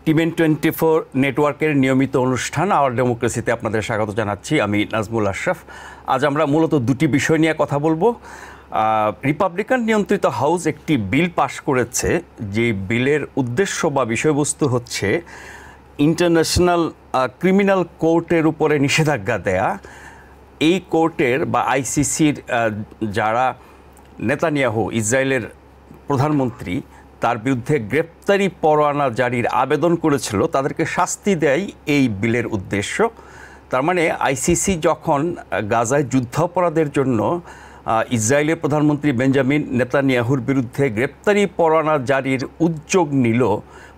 টিমেন 24 নেটওয়ার্কের নিয়মিত অনুষ্ঠান আওয়ার ডেমোক্রেসিতে আপনাদের স্বাগত জানাচ্ছি। আমি নাজমুল আশরাফ। আজ আমরা মূলত দুটি বিষয় নিয়ে কথা বলবো। রিপাবলিকান নিয়ন্ত্রিত হাউস একটি বিল পাশ করেছে, যে বিলের উদ্দেশ্য বা বিষয়বস্তু হচ্ছে ইন্টারন্যাশনাল ক্রিমিনাল কোর্টের উপরে নিষেধাজ্ঞা দেয়া। এই কোর্টের বা আইসিসির যারা নেতানিয়াহু, ইসরায়েলের প্রধানমন্ত্রী, তার বিরুদ্ধে গ্রেপ্তারি পরোয়ানা জারির আবেদন করেছিল, তাদেরকে শাস্তি দেয় এই বিলের উদ্দেশ্য। তার মানে আইসিসি যখন গাজায় যুদ্ধাপরাধের জন্য ইসরায়েলের প্রধানমন্ত্রী বেঞ্জামিন নেতানিয়াহুর বিরুদ্ধে গ্রেপ্তারি পরোয়ানা জারির উদ্যোগ নিল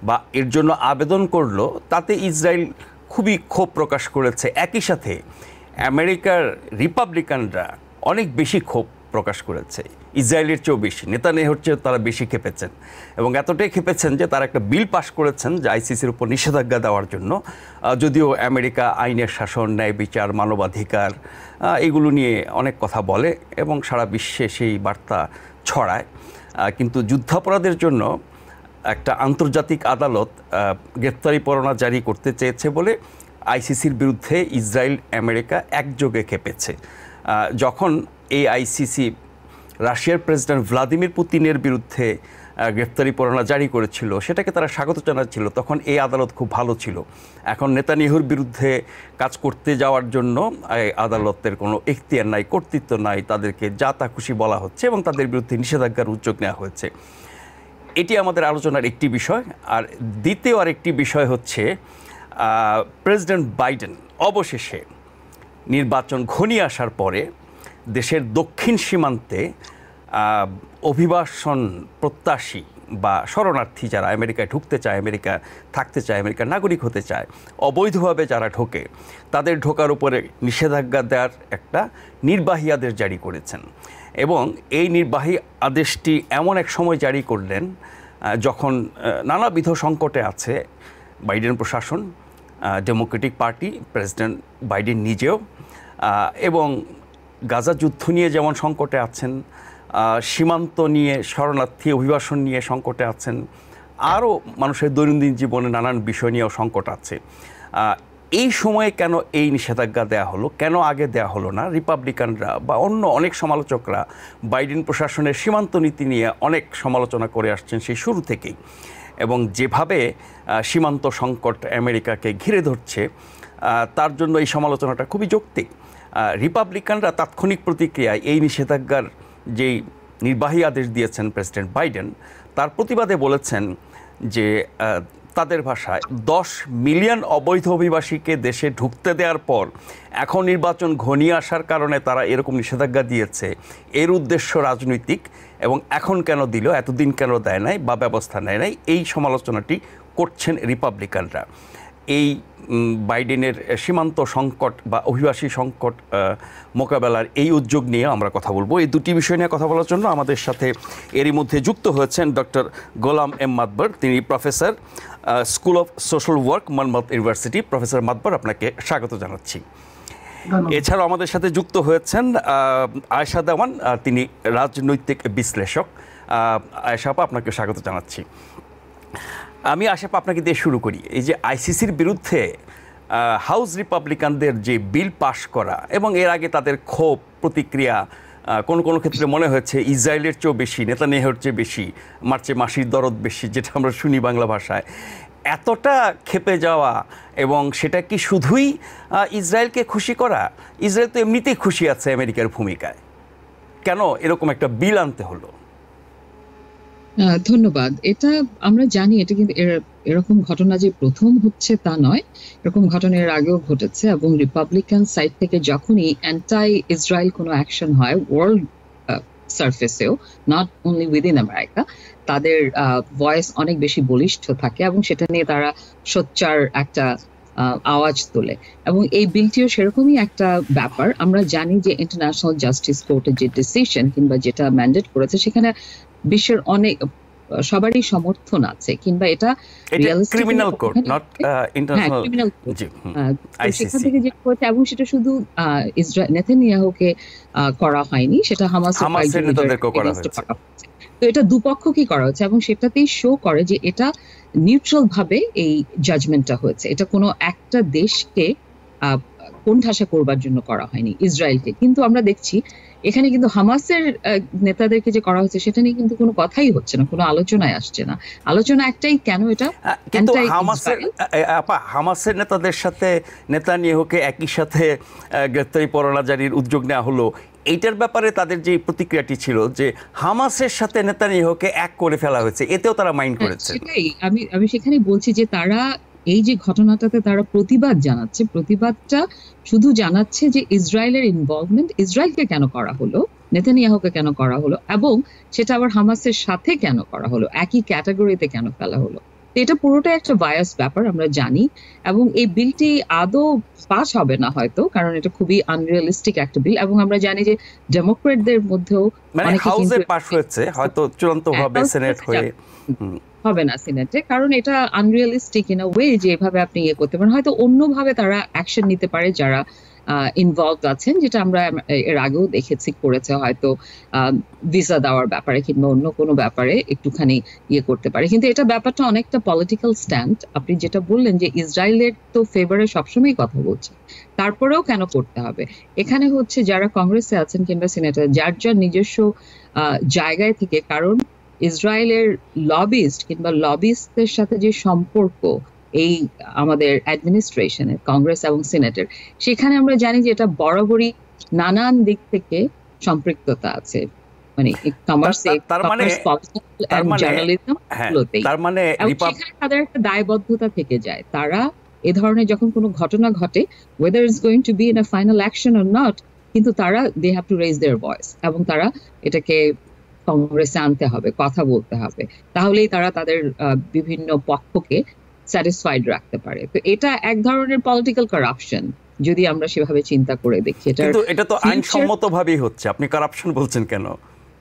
বা এর জন্য আবেদন করলো, তাতে ইসরায়েল খুবই ক্ষোভ প্রকাশ করেছে। একই সাথে আমেরিকার রিপাবলিকানরা অনেক বেশি ক্ষোভ প্রকাশ করেছে, ইসরায়েলের চেয়েও বেশি। নেতানিয়াহুর চেয়ে তারা বেশি খেপেছেন এবং এতটাই খেপেছেন যে তারা একটা বিল পাশ করেছেন যে আইসিসির উপর নিষেধাজ্ঞা দেওয়ার জন্য। যদিও আমেরিকা আইনের শাসন, ন্যায় বিচার, মানবাধিকার এগুলো নিয়ে অনেক কথা বলে এবং সারা বিশ্বে সেই বার্তা ছড়ায়, কিন্তু যুদ্ধাপরাধের জন্য একটা আন্তর্জাতিক আদালত গ্রেপ্তারি পরোয়ানা জারি করতে চেয়েছে বলে আইসিসির বিরুদ্ধে ইসরায়েল আমেরিকা একযোগে খেপেছে। যখন এই আইসিসি রাশিয়ার প্রেসিডেন্ট ভ্লাদিমির পুতিনের বিরুদ্ধে গ্রেপ্তারি পরোয়ানা জারি করেছিল, সেটাকে তারা স্বাগত জানাচ্ছিল, তখন এই আদালত খুব ভালো ছিল। এখন নেতানিয়াহুর বিরুদ্ধে কাজ করতে যাওয়ার জন্য আদালতের কোনো এখতিয়ার নাই, কর্তৃত্ব নাই, তাদেরকে যা তা খুশি বলা হচ্ছে এবং তাদের বিরুদ্ধে নিষেধাজ্ঞার উদ্যোগ নেওয়া হয়েছে। এটি আমাদের আলোচনার একটি বিষয়। আর দ্বিতীয় আরেকটি বিষয় হচ্ছে প্রেসিডেন্ট বাইডেন অবশেষে নির্বাচন ঘনিয়ে আসার পরে দেশের দক্ষিণ সীমান্তে অভিবাসন প্রত্যাশী বা শরণার্থী যারা আমেরিকায় ঢুকতে চায়, আমেরিকা থাকতে চায়, আমেরিকার নাগরিক হতে চায়, অবৈধভাবে যারা ঢোকে, তাদের ঢোকার উপরে নিষেধাজ্ঞা দেওয়ার একটা নির্বাহী আদেশ জারি করেছেন। এবং এই নির্বাহী আদেশটি এমন এক সময় জারি করলেন যখন নানাবিধ সংকটে আছে বাইডেন প্রশাসন, ডেমোক্রেটিক পার্টি, প্রেসিডেন্ট বাইডেন নিজেও, এবং গাজা যুদ্ধ নিয়ে যেমন সংকটে আছেন, সীমান্ত নিয়ে, শরণার্থী অভিবাসন নিয়ে সংকটে আছেন, আরও মানুষের দৈনন্দিন জীবনে নানান বিষয় নিয়েও সংকট আছে। এই সময়ে কেন এই নিষেধাজ্ঞা দেওয়া হলো, কেন আগে দেওয়া হলো না? রিপাবলিকানরা বা অন্য অনেক সমালোচকরা বাইডেন প্রশাসনের সীমান্ত নীতি নিয়ে অনেক সমালোচনা করে আসছেন সেই শুরু থেকেই, এবং যেভাবে সীমান্ত সংকট আমেরিকাকে ঘিরে ধরছে তার জন্য এই সমালোচনাটা খুবই যৌক্তিক। রিপাবলিকানরা তাৎক্ষণিক প্রতিক্রিয়ায় এই নিষেধাজ্ঞার যেই নির্বাহী আদেশ দিয়েছেন প্রেসিডেন্ট বাইডেন, তার প্রতিবাদে বলেছেন যে তাদের ভাষায় 10 মিলিয়ন অবৈধ অভিবাসীকে দেশে ঢুকতে দেওয়ার পর এখন নির্বাচন ঘনিয়ে আসার কারণে তারা এরকম নিষেধাজ্ঞা দিয়েছে, এর উদ্দেশ্য রাজনৈতিক, এবং এখন কেন দিল, এতদিন কেন দেয় নাই বা ব্যবস্থা নেয় নাই, এই সমালোচনাটি করছেন রিপাবলিকানরা। এই বাইডেনের সীমান্ত সংকট বা অভিবাসী সংকট মোকাবেলার এই উদ্যোগ নিয়ে আমরা কথা বলবো। এই দুটি বিষয় নিয়ে কথা বলার জন্য আমাদের সাথে এরই মধ্যে যুক্ত হয়েছেন ডক্টর গোলাম এম মাতবর। তিনি professor, school of social work, Monmouth university. Professor Matbar, আপনাকে স্বাগত জানাচ্ছি। এছাড়াও আমাদের সাথে যুক্ত হয়েছেন আয়েশা দেওয়ান, তিনি রাজনৈতিক বিশ্লেষক। আয়েশা আপা, আপনাকে স্বাগত জানাচ্ছি। আমি আশাপ আপনাকে দিয়ে শুরু করি। এই যে আইসিসির বিরুদ্ধে হাউস রিপাবলিকানদের যে বিল পাশ করা এবং এর আগে তাদের ক্ষোভ প্রতিক্রিয়া, কোনো কোনো ক্ষেত্রে মনে হয়েছে ইসরায়েলের চেয়েও বেশি, নেতানিয়াহুর চেয়ে বেশি, মারচে মাসির দরদ বেশি, যেটা আমরা শুনি বাংলা ভাষায়। এতটা ক্ষেপে যাওয়া, এবং সেটা কি শুধুই ইসরায়েলকে খুশি করা? ইসরায়েল তো এমনিতেই খুশি আছে আমেরিকার ভূমিকায়, কেন এরকম একটা বিল আনতে হলো? ধন্যবাদ। এটা আমরা জানি, এটা কিন্তু এরকম ঘটনা যে প্রথম হচ্ছে তা নয়, এরকম ঘটনা এর আগেও ঘটেছে। এবং রিপাবলিকান সাইড থেকে যখনই অ্যান্টাই ইসরায়েল কোনো অ্যাকশন হয় ওয়ার্ল্ড সারফেসেও, নট অনলি উইদিন আমেরিকা, তাদের ভয়েস অনেক বেশি বলিষ্ঠ থাকে এবং সেটা নিয়ে তারা সোচ্চার একটা আওয়াজ তোলে। এবং এই বিলটিও সেরকমই একটা ব্যাপার। আমরা জানি যে ইন্টারন্যাশনাল জাস্টিস কোর্টের যে ডিসিশন কিংবা যেটা ম্যান্ডেট করেছে, সেখানে বিশ্বের অনেক সবারই সমর্থন আছে, কিংবা এটা ক্রিমিনাল কোর্ট, নট ইন্টারন্যাশনাল, সেখান থেকে যে করেছে, এবং সেটা শুধু নেতানিয়াহুকে করা হয়নি, সেটা হামাসের নেতাদেরকেও করা হয়েছে। তো এটা দুপক্ষ কি করা হচ্ছে, এবং সেটাতেই শো করে যে এটা নিউট্রাল ভাবে এই জাজমেন্টটা হয়েছে। এটা কোনো একটা দেশকে কোণঠাসা করবার জন্য করা হয়নি, ইসরায়েলকে। কিন্তু আমরা দেখছি এখানে কিন্তু হামাসের নেতাদেরকে যে করা হচ্ছে সেটা নিয়ে কিন্তু কোনো কথাই হচ্ছে না, কোনো আলোচনায় আসছে না। আলোচনা একটাই, কেন এটা কিন্তু হামাসের নেতাদের সাথে নেতানিয়াহুকে একই সাথে গ্রেপ্তারি পরোয়ানা জারির উদ্যোগ নেওয়া হলো, এইটার ব্যাপারে তাদের যে প্রতিক্রিয়াটি ছিল যে হামাসের সাথে নেতানিয়াহুকে এক করে ফেলা হয়েছে, এতেও তারা মাইন্ড করেছে। সেটাই আমি সেখানে বলছি যে তারা এই যে ঘটনাটাতে তারা প্রতিবাদ জানাচ্ছে, প্রতিবাদটা শুধু জানাচ্ছে যে ইসরায়েলের ইনভলভমেন্ট, ইসরায়েলকে কেন করা হলো, নেতানিয়াহুকে কেন করা হলো, এবং সেটা আবার হামাসের সাথে কেন করা হলো, একই ক্যাটাগরিতে কেন ফেলা হলো। এটা পুরোটাই একটা বায়াস ব্যাপার আমরা জানি, এবং এই বিলটি আদৌ পাস হবে না হয়তো, কারণ এটা খুবই আনরিয়ালিস্টিক একটা বিল, এবং আমরা জানি যে ডেমোক্রেটদের মধ্যেও মানে হাউসে পাস হয়েছে, হয়তো চূড়ান্তভাবে সিনেট হয়ে হবে না সিনেটে, কারণ এটা আনরিয়ালিস্টিক ইন আ ওয়ে যে এভাবে আপনি ইয়ে করতে পারেন। হয়তো অন্যভাবে তারা অ্যাকশন নিতে পারে যারা ইনভলভড আছেন, যেটা আমরা এর আগেও দেখেছি করেছে, হয়তো ভিসা দেওয়ার ব্যাপারে কিংবা অন্য কোনো ব্যাপারে একটুখানি ইয়ে করতে পারে। কিন্তু এটা ব্যাপারটা অনেকটা পলিটিক্যাল স্ট্যান্ড। আপনি যেটা বললেন যে ইসরায়েলের তো ফেভারে সবসময় কথা বলছে, তারপরেও কেন করতে হবে? এখানে হচ্ছে যারা কংগ্রেসে আছেন কিংবা সিনেটে, যার যার নিজস্ব জায়গায় থেকে, কারণ ইসরায়েলের লবিস্ট কিংবা লবিস্টদের সাথে যে সম্পর্ক এই আমাদের অ্যাডমিনিস্ট্রেশনের, কংগ্রেস এবং সিনেটের, সেখানে আমরা জানি যে এটা বরাবরই নানান দিক থেকে সম্পৃক্ততা আছে, মানে কমার্সে, জার্নালিজম, তাদের একটা দায়বদ্ধতা থেকে যায়। তারা এ ধরনের যখন কোনো ঘটনা ঘটে, whether it's going to be in a final action or not, কিন্তু তারা they have to raise their voice, এবং তারা এটাকে কংগ্রেসে আনতে হবে, কথা বলতে হবে, তাহলেই তারা তাদের বিভিন্ন পক্ষকে স্যাটিসফাইড রাখতে পারে। তো এটা এক ধরনের পলিটিক্যাল কারাপশন যদি আমরা সেভাবে চিন্তা করে দেখি। এটা তো আইনসম্মতভাবেই হচ্ছে, আপনি কারাপশন বলছেন কেন?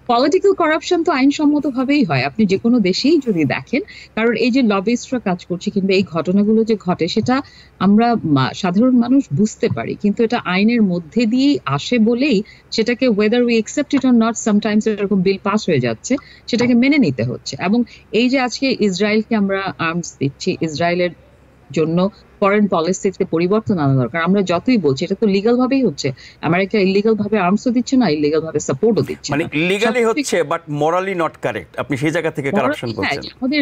পলিটিক্যাল কারাপশন তো আইনসম্মত ভাবেই হয়, আপনি যে কোনো দেশেই যদি দেখেন। কারণ এই যে লবিস্টরা কাজ করছে কিংবা এই ঘটনাগুলো যে ঘটে, সেটা আমরা সাধারণ মানুষ বুঝতে পারি, কিন্তু এটা আইনের মধ্যে দিয়েই আসে বলেই সেটাকে whether we accept it or not, sometimes এরকম বিল পাস হয়ে যাচ্ছে, সেটাকে মেনে নিতে হচ্ছে। এবং এই যে আজকে ইসরায়েলকে আমরা আর্মস দিচ্ছি, ইসরায়েলের জন্য ফরেন পলিসিতে পরিবর্তন আনা দরকার। আমরা যতই বলছি এটা তো লিগ্যাল ভাবেই হচ্ছে, আমেরিকা ইলিগাল ভাবে আর্মসও দিচ্ছে না, ইলিগাল ভাবে সাপোর্টও দিচ্ছে না, মানে লিগ্যালি হচ্ছে বাট মোরালি নট কারেক্ট। আপনি সেই জায়গা থেকে কারাপশন বলছেন। আমাদের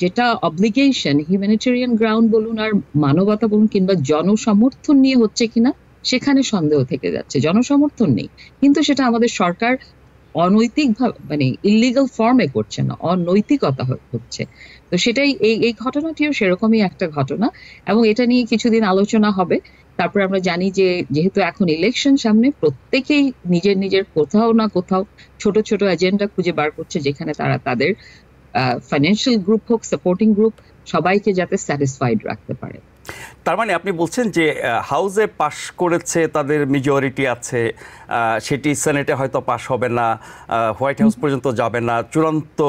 যেটা অবলিগেশন, হিউম্যানিটেরিয়ান গ্রাউন্ড বলুন আর মানবতা বলুন কিংবা জনসমর্থন নিয়ে হচ্ছে কিনা, সেখানে সন্দেহ থেকে যাচ্ছে। জনসমর্থন নেই, কিন্তু সেটা আমাদের সরকার অনৈতিক ভাবে, মানে ইলিগাল ফর্মে করছে না, অনৈতিকতা হচ্ছে। তো সেটাই এই ঘটনাটিও সেরকমই একটা ঘটনা, এবং এটা নিয়ে কিছুদিন আলোচনা হবে। তারপর আমরা জানি যে যেহেতু এখন ইলেকশন সামনে, প্রত্যেকেই নিজের নিজের কোথাও না কোথাও ছোট ছোট এজেন্ডা খুঁজে বার করছে, যেখানে তারা তাদের ফাইন্যান্সিয়াল গ্রুপ হোক, সাপোর্টিং গ্রুপ, সবাইকে যাতে স্যাটিসফাইড রাখতে পারে। তার মানে আপনি বলছেন যে হাউসে পাশ করেছে, তাদের মেজরিটি আছে, সেটি সেনেটে হয়তো পাশ হবে না, হোয়াইট হাউস পর্যন্ত যাবে না, চূড়ান্ত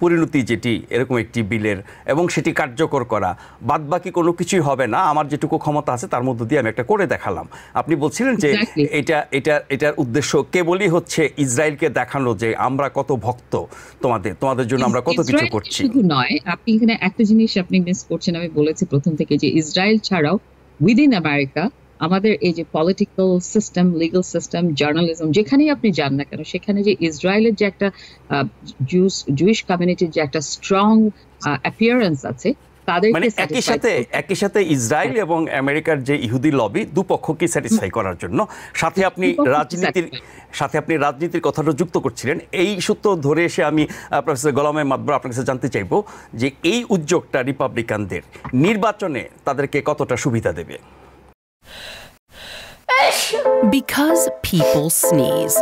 পরিণতি যেটি এরকম একটি বিলের, এবং সেটি কার্যকর করা, বাদবাকি কোনো কিছুই হবে না, আমার যেটুকু ক্ষমতা আছে তার মধ্য দিয়ে আমি একটা করে দেখালাম। আপনি বলছিলেন যে এটার উদ্দেশ্য কেবলই হচ্ছে ইসরায়েলকে দেখানো যে আমরা কত ভক্ত, তোমাদের জন্য আমরা কত কিছু করছি। শুধু নয়, আপনি এখানে একটা জিনিস আপনি মিস করছেন। আমি বলেছি প্রথম থেকে যে ইসরায়েল ছাড়াও উইদিন আমেরিকা আমাদের এই যে political system, legal system, journalism, যেখানেই আপনি যান না কেন, সেখানে যে ইসরায়েলের যে একটা জুইশ কমিউনিটির যে একটা স্ট্রং অ্যাপিয়ারেন্স আছে, মানে একই সাথে ইসরায়েল এবং আমেরিকার যে ইহুদি লবি, দুপক্ষকে স্যাটিসফাই করার জন্য, সাথে আপনি রাজনীতির কথাটা যুক্ত করছিলেন। এই সূত্র ধরে এসে আমি প্রফেসর গোলাম মাদবর আপনার কাছে জানতে চাইব যে এই উদ্যোগটা রিপাবলিকানদের নির্বাচনে তাদেরকে কতটা সুবিধা দেবে? Because people sneeze.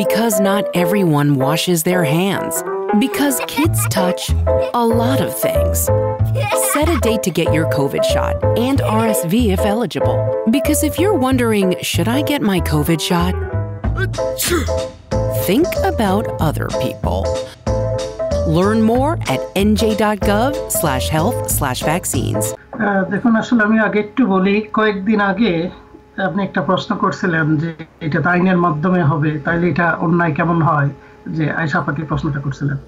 Because not everyone washes their hands. Because kids touch a lot of things. Set a date to get your COVID shot and RSV if eligible. Because if you're wondering, should I get my COVID shot? Think about other people. Learn more at nj.gov/health/vaccines. দেখুন, আসলে আমি আগে একটু বলি, কয়েকদিন আগে আপনি একটা প্রশ্ন করছিলেন যে এটা আইনের মাধ্যমে হবে, তাইলে এটা অন্যায় কেমন হয়, যে আয়েশা আপনি প্রশ্নটা করছিলেন,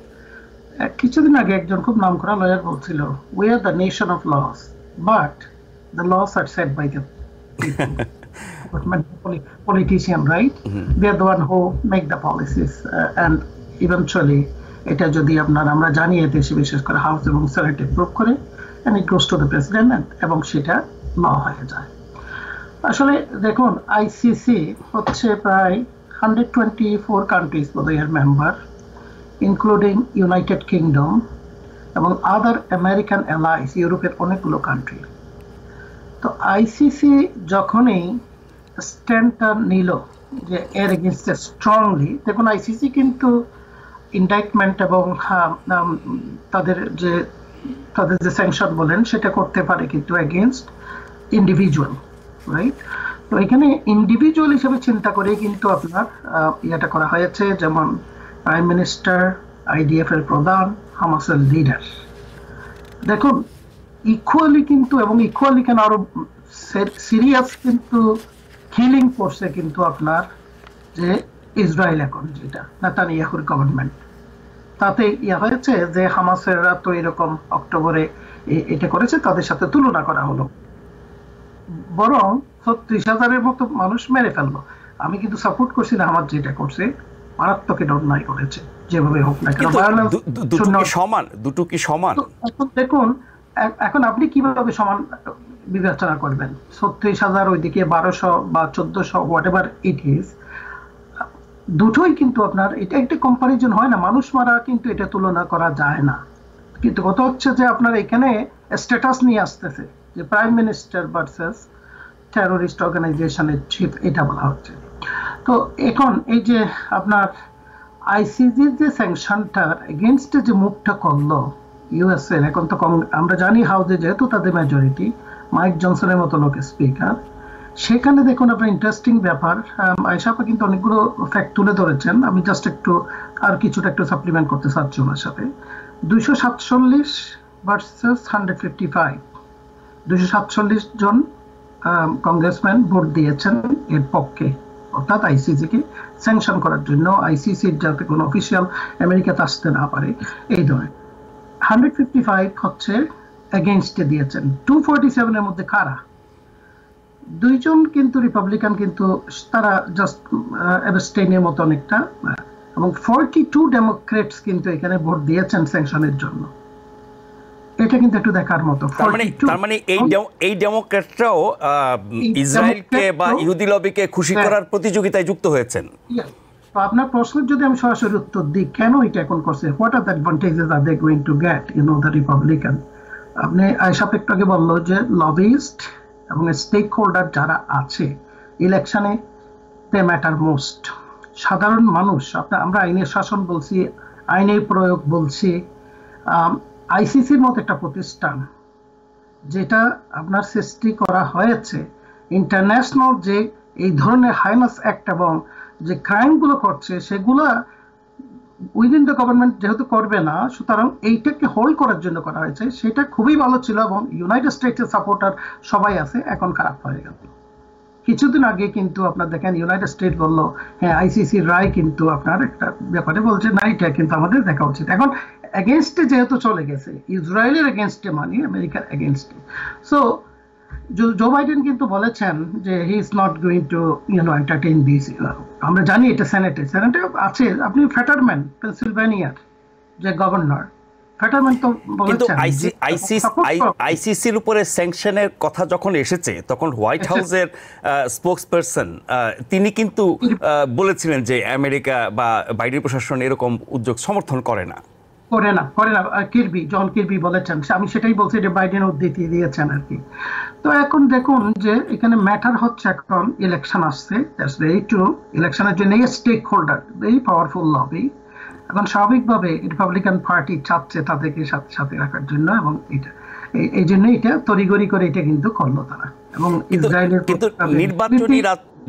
কিছুদিন আগে একজন খুব নামকরা লয়ার বলছিল, we are the nation of laws, but the laws are set by the politician, right? They are the one who make the policies and eventually এটা যদি আমরা জানি দেশে বিশেষ করে হাউস এবং সেনেট অ্যাপ্রুভ করে and it goes to the president এবং সেটা ল হয়ে যায়। আসলে দেখুন আইসিসি হচ্ছে প্রায় 124 কান্ট্রিজ বোধহয় মেম্বার, ইনক্লুডিং ইউনাইটেড কিংডম এবং আদার আমেরিকান অ্যালাইস, ইউরোপের অনেকগুলো কান্ট্রি। তো আইসিসি যখনই স্ট্যান্ডটা নিল যে এর এগেনস্টে স্ট্রংলি, দেখুন আইসিসি কিন্তু ইন্ডাইটমেন্ট এবং তাদের যে স্যাংশন বলেন সেটা করতে পারে কিন্তু এগেনস্ট ইন্ডিভিজুয়াল, রাইট? তো এখানে ইন্ডিভিজুয়াল হিসেবে চিন্তা করে কিন্তু আপনার ইয়েটা করা হয়েছে, যেমন প্রাইম মিনিস্টার, আইডিএফ এর প্রধান, হামাসের লিডার। দেখুন ইকুয়ালি কিন্তু, এবং ইকুয়ালি কেন আরো সিরিয়াস কিন্তু কিলিং করছে কিন্তু আপনার যে ইসরায়েল এখন যেটা নেতানিয়াহুর গভর্নমেন্ট, তাতে ইয়া হয়েছে যে হামাসেররা তো এরকম অক্টোবরে এটা করেছে, তাদের সাথে তুলনা করা হলো, বরং 36,000-এর মতো মানুষ মেরে ফেললো। আমি কিন্তু সাপোর্ট করছি না হামাস যেটা করছে, মারাত্মক এটা অন্যায় করেছে যেভাবে হোক না কেন। দুটো কি সমান? এখন দেখুন এখন আপনি কিভাবে সমান বিবেচনা করবেন? 36,000 ওইদিকে 1200 বা 1400 হোয়াট এভার ইট ইজ, দুটোই কিন্তু আপনার এটা একটা কম্পারিজন হয় না, মানুষ মারা কিন্তু এটা তুলনা করা যায় না। কিন্তু কথা হচ্ছে যে আপনার এখানে স্ট্যাটাস নিয়ে আসতেছে যে প্রাইম মিনিস্টার ভার্সেস টেরোরিস্ট অর্গানাইজেশনের চিফ, এটা বলা হচ্ছে। তো এখন এই যে আপনার আইসিজির যে স্যাংশনটার এগেনস্টে যে মুভটা করলো ইউএসএ, এখন তো আমরা জানি হাউসে যেহেতু তাদের মেজরিটি, মাইক জনসনের মতো লোক স্পিকার, সেখানে দেখুন আপনার ইন্টারেস্টিং ব্যাপার, আয়েশা আপা কিন্তু অনেকগুলো ফ্যাক্ট তুলে ধরেছেন, আমি জাস্ট একটু আর কিছুটা একটু সাপ্লিমেন্ট করতে চাচ্ছি ওনার সাথে। 247 ভার্সেস 155, 247 জন কংগ্রেসম্যান ভোট দিয়েছেন এর পক্ষে, অর্থাৎ আইসিসিকে স্যাংশন করার জন্য, আইসিসির যাতে কোনো অফিসিয়াল আমেরিকাতে আসতে না পারে এই ধরনের। 155 হচ্ছে এগেইনস্টে দিয়েছেন। 247 এর মধ্যে কারা? দুইজন কিন্তু রিপাবলিকান, কিন্তু তারা জাস্ট অ্যাবস্টেইনের মতো অনেকটা, এবং 42 ডেমোক্রেটস কিন্তু এখানে ভোট দিয়েছেন স্যাংশনের জন্য। এটা কিন্তু একটু দেখার মতো। তার মানে এই ডেমোক্র্যাটরাও ইসরায়েলকে বা ইহুদি লবিকে খুশি করার প্রতিযোগিতায় যুক্ত হয়েছেন। তো আপনার প্রশ্নের যদি আমি সরাসরি উত্তর দিই কেন এটা এখন করছে, what are the advantages are they going to get the Republican. আপনি আয়েশা একটু আগে বললো যে লবিস্ট এবং স্টেক হোল্ডার যারা আছে ইলেকশনে, দে ম্যাটার মোস্ট। সাধারণ মানুষ, আমরা আইনের শাসন বলছি, আইনের প্রয়োগ বলছি, আইসিসির মতো একটা প্রতিষ্ঠান যেটা আপনার সৃষ্টি করা হয়েছে, ইন্টারন্যাশনাল যে এই ধরনের হাইনাস অ্যাক্ট এবং যে ক্রাইমগুলো করছে সেগুলো উইদিন দ্য গভর্নমেন্ট যেহেতু করবে না, সুতরাং এইটাকে হোল্ড করার জন্য করা হয়েছে। সেটা খুবই ভালো ছিল এবং ইউনাইটেড স্টেটসের সাপোর্টার সবাই আছে, এখন খারাপ হয়ে গেল। কিছুদিন আগে কিন্তু আপনার দেখেন ইউনাইটেড স্টেট বললো হ্যাঁ আইসিসির রায় কিন্তু আপনার একটা ব্যাপারে বলছে না, এটা কিন্তু আমাদের দেখা উচিত। এখন এগেনস্টে যেহেতু চলে গেছে, ইসরায়েলের এগেনস্টে মানে আমেরিকার এগেনস্টে, সো জো বাইডেন কিন্তু বলেছেন যে he is not going to entertain this. আমরা জানি এটা সেনেটে আছে। আপনি ফেটারম্যান, পেনসিলভেনিয়ার যে গভর্নর, ফেটারম্যান তো বলেছেন আইসিসির উপরে স্যাংশনের কথা যখন এসেছে তখন হোয়াইট হাউসের স্পোকসপারসন তিনি কিন্তু বলেছিলেন যে আমেরিকা বা বাইডেন প্রশাসন এরকম উদ্যোগ সমর্থন করে না। জন কিরবি বলেছেন, আমি সেটাই বলছি যে বাইডেন উদ্ধৃতি দিয়েছেন আর কি। তো এখন দেখুন যে এখানে ম্যাটার হচ্ছে এখন ইলেকশন আসছে, দ্যাটস ভেরি ট্রু। ইলেকশনের জন্য stakeholder very powerful lobby. এখন স্বাভাবিকভাবে রিপাবলিকান পার্টি চাচ্ছে তাদেরকে সাথে রাখার জন্য, এবং এটা এই জন্য এটা তড়িঘড়ি করে এটা কিন্তু করলো তারা। এবং ইসরায়েলের কিন্তু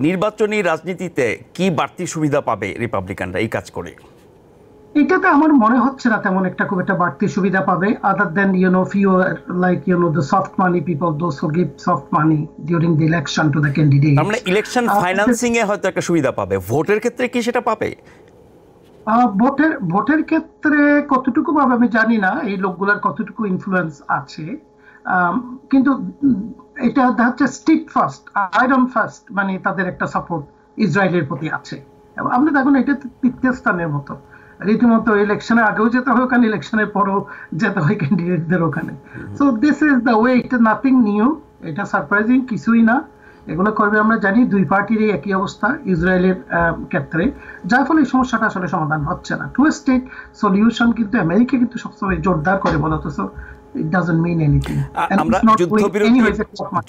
নির্বাচনী রাজনীতিতে কি বাড়তি সুবিধা পাবে রিপাবলিকানরা এই কাজ করে? এটাতে আমার মনে হচ্ছে না তেমন একটা খুব একটা বাড়তি সুবিধা পাবে, আদার দেন few like the soft money people, those who give soft money during the election to the candidate. আমরা ইলেকশন ফাইন্যান্সিং এ হয়তো একটা সুবিধা পাবে, ভোটের ক্ষেত্রে কি সেটা পাবে? ভোটের ক্ষেত্রে কতটুকু ভাবে আমি জানি না, এই লোকগুলার কতটুকু ইনফ্লুয়েন্স আছে, কিন্তু এটা হচ্ছে স্টিক ফার্স্ট আয়রন ফার্স্ট, মানে তাদের একটা সাপোর্ট ইসরায়েলের প্রতি আছে। এবং আমরা দেখুন এটা তৃতীয় স্থানের মতো, রীতিমতো ইলেকশনের আগেও যেতে হয় ওখানে, ইলেকশনের পরেও যেতে হয় ক্যান্ডিডেটদের ওখানে। So this is the way, it nothing new, এটা সারপ্রাইজিং কিছুই না। এগুলো করবে আমরা জানি, দুই পার্টিরই একই অবস্থা ইসরায়েলের ক্ষেত্রে, যার ফলে এই সমস্যাটা আসলে সমাধান হচ্ছে না। টু স্টেট সলিউশন কিন্তু আমেরিকা কিন্তু সবসময় জোরদার করে বলতো, so it doesn't mean anything. আমরা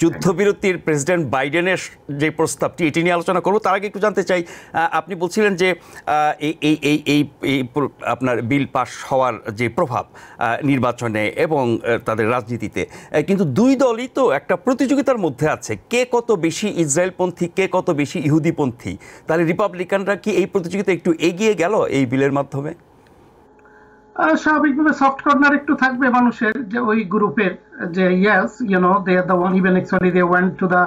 যুদ্ধবিরতির প্রেসিডেন্ট বাইডেনের যে প্রস্তাবটি এটি নিয়ে আলোচনা করব, তার আগে একটু জানতে চাই, আপনি বলছিলেন যে এই আপনার বিল পাস হওয়ার যে প্রভাব নির্বাচনে এবং তাদের রাজনীতিতে, কিন্তু দুই দলই তো একটা প্রতিযোগিতার মধ্যে আছে, কে কত বেশি ইসরায়েলপন্থী, কে কত বেশি ইহুদিপন্থী। তাহলে রিপাবলিকানরা কি এই প্রতিযোগিতা একটু এগিয়ে গেল এই বিলের মাধ্যমে? স্বাভাবিকভাবে সফট কর্নার একটু থাকবে মানুষের, যে ওই গ্রুপের, যে yes they are the one, even actually they went to the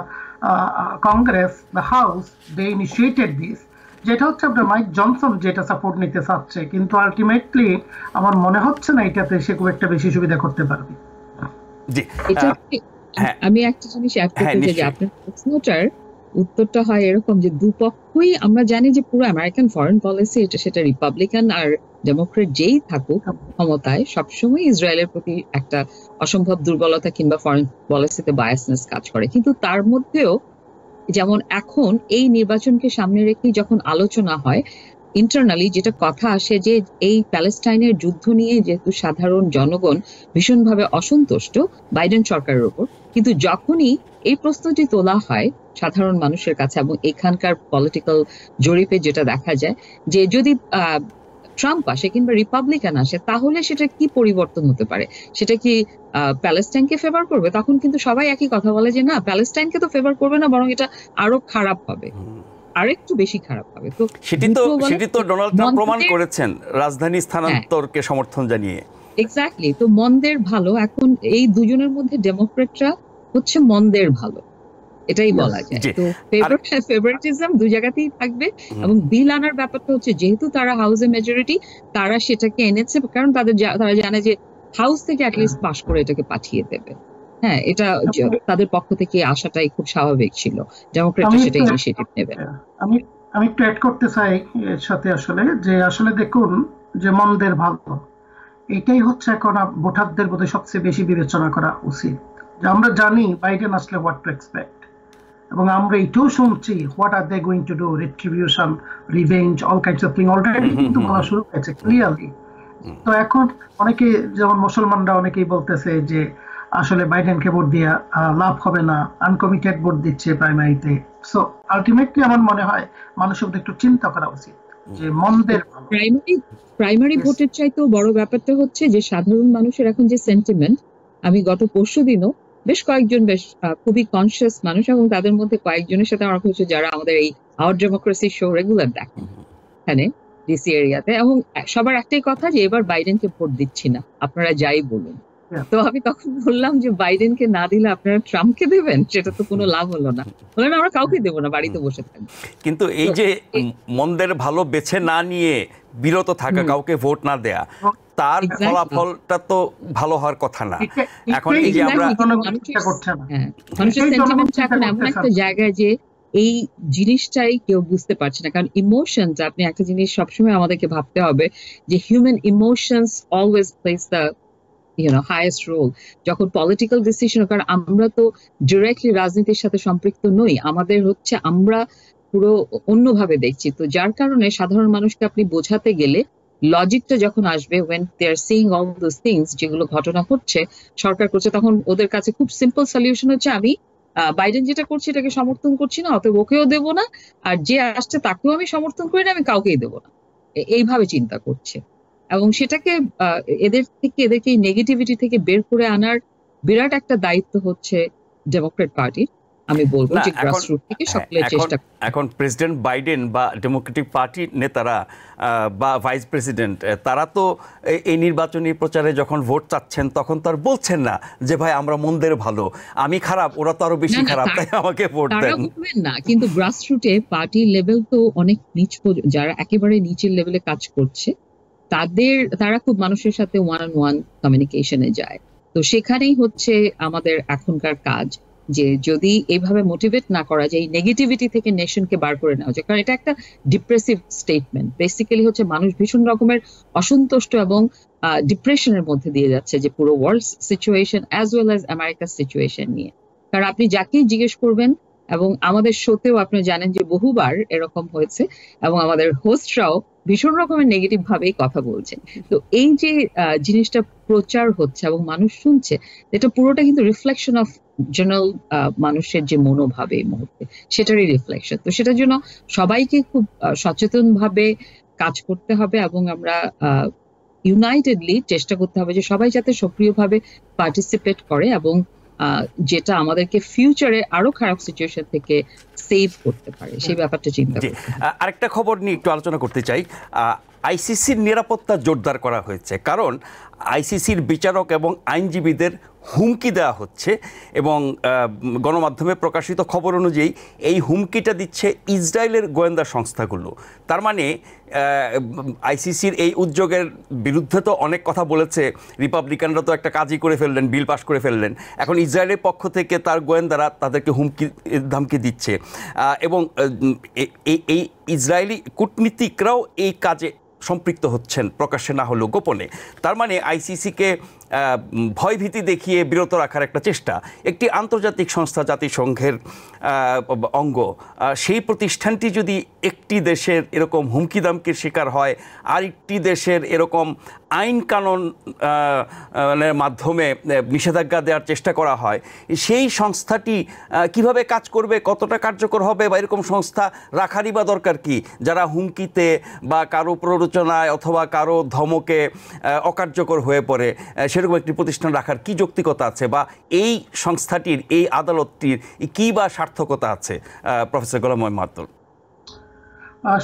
Congress, the House, they initiated this, যেটা হচ্ছে আপনার মাইক জনসন যেটা সাপোর্ট নিতে চাচ্ছে, কিন্তু আলটিমেটলি আমার মনে হচ্ছে না এটাতে সে খুব একটা বেশি সুবিধা করতে পারবে। জি, আমি একটা জিনিস অ্যাড করতে চাই যে আপনার প্রশ্নটার উত্তরটা হয় এরকম যে দুপক্ষই আমরা জানি যে পুরো আমেরিকান ফরেন পলিসি, সেটা রিপাবলিকান আর ডেমোক্রেট যেই থাকুক ক্ষমতায়, সবসময় ইসরায়েলের প্রতি একটা অসম্ভব দুর্বলতা কিংবা ফরেন পলিসিতে বায়াসনেস কাজ করে। কিন্তু তার মধ্যেও যেমন এখন এই নির্বাচনকে সামনে রেখেই যখন আলোচনা হয় ইন্টারনালি, যেটা কথা আসে যে এই প্যালেস্টাইনের যুদ্ধ নিয়ে যেহেতু সাধারণ জনগণ ভীষণভাবে অসন্তুষ্ট বাইডেন সরকারের উপর, কিন্তু যখনই এই প্রশ্নটি তোলা হয় সাধারণ মানুষের কাছে এবং এখানকার পলিটিক্যাল জরিপে যেটা দেখা যায় যে যদি ট্রাম্প আসে কিংবা রিপাবলিকান আসে তাহলে সেটা কি পরিবর্তন হতে পারে, সেটা কি প্যালেস্টাইনকে ফেভার করবে? তখন কিন্তু সবাই একই কথা বলে যে না, প্যালেস্টাইনকে তো ফেভার করবে না, বরং এটা আরো খারাপ হবে, আরেকটু বেশি খারাপ হবে। তো সেটি তো ডোনাল্ড ট্রাম্প প্রমাণ করেছেন রাজধানী স্থানান্তরকে সমর্থন জানিয়ে। এক্স্যাক্টলি, তো মন্দের ভালো, এখন এই দুজনের মধ্যে ডেমোক্রেটরা হচ্ছে মন্দের ভালো, এটাই বলা যায়। তো ফেভারিটিজম দুই জায়গাতেই থাকবে। এবং বিল আনার ব্যাপারটা হচ্ছে যেহেতু তারা হাউসে মেজরিটি, তারা সেটাকে এনেছে কারণ তারা জানে যে হাউস থেকে অ্যাটলিস্ট পাস করে এটাকে পাঠিয়ে দেবে। হ্যাঁ, এটা তাদের পক্ষ থেকে আশাটাই খুব স্বাভাবিক ছিল, ডেমোক্রেটরা সেটা ইনিশিয়েটিভ নেবে। আমি একটু অ্যাড করতে চাই এর সাথে, আসলে দেখুন যে মন্দের ভালো, এটাই হচ্ছে এখন ভোটারদের বোধহয় সবচেয়ে বেশি বিবেচনা করা উচিত। যে আমরা জানি বাইডেন আসলে হোয়াট টু এক্সপেক্ট, এবং আমরা এটাও শুনছি what are they going to do, retribution, revenge, all kinds of thing already কিন্তু বলা শুরু হয়েছে ক্লিয়ারলি। তো এখন অনেকে, যেমন মুসলমানরা অনেকেই বলতেছে যে আসলে বাইডেনকে ভোট দিয়ে লাভ হবে না, আনকমিটেড ভোট দিচ্ছে প্রাইমারিতে। সো আলটিমেটলি আমার মনে হয় মানুষের একটু চিন্তা করা উচিত যে মন্দের প্রাইমারি ভোটের চাইতেও বড় ব্যাপারটা হচ্ছে যে সাধারণ মানুষের এখন যে সেন্টিমেন্ট, আমি গত পরশুদিনও বেশ কয়েকজন খুবই কনসিয়াস মানুষ এবং তাদের মধ্যে কয়েকজনের সাথে আমার হচ্ছে যারা আমাদের এই আওয়ার ডেমোক্রেসি শো রেগুলার দেখেন এখানে ডিসি এরিয়াতে, এবং সবার একটাই কথা যে এবার বাইডেনকে ভোট দিচ্ছি না, আপনারা যাই বলুন। তো আমি তখন বললাম যে বাইডেনকে না দিলে আপনারা ট্রাম্পকে দেবেন, সেটা তো কোনো লাভ হলো না। বললেন আমরা কাউকে দেবো না, বাড়িতে বসে থাকবো। কিন্তু এই যে মন্দের ভালো বেছে না নিয়ে বিরত থাকা, কাউকে ভোট না দেয়া, তার ফলাফলটা তো ভালো হওয়ার কথা না। এখন এই যে আমরা মানুষের সেন্টিমেন্ট এখন এমন একটা জায়গায় যে এই জিনিসটাই কেউ বুঝতে পারছে না, কারণ ইমোশনস, আপনি একটা জিনিস সবসময় আমাদেরকে ভাবতে হবে যে human emotions always place the highest role যখন পলিটিক্যাল ডিসিশন। কারণ আমরা তো ডিরেক্টলি রাজনীতির সাথে সম্পৃক্ত নই, আমাদের হচ্ছে আমরা পুরো অন্যভাবে দেখছি। তো যার কারণে সাধারণ মানুষকে আপনি বোঝাতে গেলে লজিকটা যখন আসবে, when they are seeing all those things, যেগুলো ঘটনা হচ্ছে সরকার করছে, তখন ওদের কাছে খুব সিম্পল সলিউশন হচ্ছে আমি বাইডেন যেটা করছি এটাকে সমর্থন করছি না, অতএব ওকেও দেবো না, আর যে আসছে তাকেও আমি সমর্থন করি না, আমি কাউকেই দেবো না, এইভাবে চিন্তা করছে। এবং সেটাকে এদেরকে নেগেটিভিটি থেকে বের করে আনার বিরাট একটা দায়িত্ব হচ্ছে ডেমোক্রেট পার্টির। আমি বলবো যে গ্রাসরুট থেকে সকলের চেষ্টা। এখন প্রেসিডেন্ট বাইডেন বা ডেমোক্রেটিক পার্টির নেতারা বা ভাইস প্রেসিডেন্ট তারা তো এই নির্বাচনী প্রচারে যখন ভোট চাচ্ছেন তখন তো আর বলছেন না যে ভাই আমরা মন্দের ভালো, আমি খারাপ, ওরা তো আরো বেশি খারাপ, তাই আমাকে ভোট দেন না। কিন্তু গ্রাসরুটে পার্টি লেভেল তো অনেক নিচ, যারা একেবারে নিচের লেভেলে কাজ করছে তারা খুব মানুষের সাথে ওয়ান অন ওয়ান কমিউনিকেশনে যায়। তো সেখানেই হচ্ছে আমাদের এখনকার কাজ, যে যদি এইভাবে মোটিভেট না করা যায়, এই নেগেটিভিটি থেকে নেশনকে বার করে নেওয়া যায়, কারণ এটা একটা ডিপ্রেসিভ স্টেটমেন্ট। বেসিক্যালি হচ্ছে মানুষ ভীষণ রকমের অসন্তুষ্ট এবং ডিপ্রেশনের মধ্যে দিয়ে যাচ্ছে, যে পুরো world situation as well as আমেরিকার সিচুয়েশন নিয়ে। কারণ আপনি যাকেই জিজ্ঞেস করবেন, এবং আমাদের শোতেও আপনি জানেন যে বহুবার এরকম হয়েছে, এবং আমাদের হোস্টরাও ভীষণ রকমের নেগেটিভ ভাবেই কথা বলছেন। তো এই যে জিনিসটা প্রচার হচ্ছে এবং মানুষ শুনছে, এটা পুরোটা কিন্তু রিফ্লেকশন অফ জেনারেল মানুষের যে মনোভাব এই মুহূর্তে, সেটারই রিফ্লেকশন। তো সেটার জন্য সবাইকে খুব সচেতন ভাবে কাজ করতে হবে, এবং আমরা ইউনাইটেডলি চেষ্টা করতে হবে যে সবাই যাতে সক্রিয়ভাবে পার্টিসিপেট করে, এবং যেটা আমাদেরকে ফিউচারে আরো খারাপ সিচুয়েশন থেকে সেভ করতে পারে, সেই ব্যাপারটা চিন্তা করতে হবে। আরেকটা খবর নিয়ে একটু আলোচনা করতে চাই। আইসিসির নিরাপত্তা জোরদার করা হয়েছে, কারণ আইসিসির বিচারক এবং আইনজীবীদের হুমকি দেওয়া হচ্ছে, এবং গণমাধ্যমে প্রকাশিত খবর অনুযায়ী এই হুমকিটা দিচ্ছে ইসরায়েলের গোয়েন্দা সংস্থাগুলো। তার মানে আইসিসির এই উদ্যোগের বিরুদ্ধে তো অনেক কথা বলেছে রিপাবলিকানরা, তো একটা কাজই করে ফেললেন, বিল পাস করে ফেললেন। এখন ইসরায়েলের পক্ষ থেকে তার গোয়েন্দারা তাদেরকে হুমকি ধামকি দিচ্ছে, এবং এই ইসরায়েলি কূটনীতিকরাও এই কাজে সম্পৃক্ত হচ্ছেন, প্রকাশ্যে না হলেও গোপনে। তার মানে আইসিসিকে ভয়ভীতি দেখিয়ে বিরত রাখার একটা চেষ্টা। একটি আন্তর্জাতিক সংস্থা, জাতিসংঘের অঙ্গ, সেই প্রতিষ্ঠানটি যদি একটি দেশের এরকম হুমকি দামকির শিকার হয়, আর একটি দেশের এরকম আইন কানুনের মাধ্যমে নিষেধাজ্ঞা দেওয়ার চেষ্টা করা হয়, সেই সংস্থাটি কিভাবে কাজ করবে, কতটা কার্যকর হবে, বা এরকম সংস্থা রাখারই বা দরকার কি, যারা হুমকিতে বা কারো প্ররোচনায় অথবা কারো ধমকে অকার্যকর হয়ে পড়ে, সেরকম একটি প্রতিষ্ঠান রাখার কি যৌক্তিকতা আছে, বা এই সংস্থাটির, এই আদালতটির কি বা সার্থকতা আছে? প্রফেসর গোলাম মোহাম্মদ আব্দুল।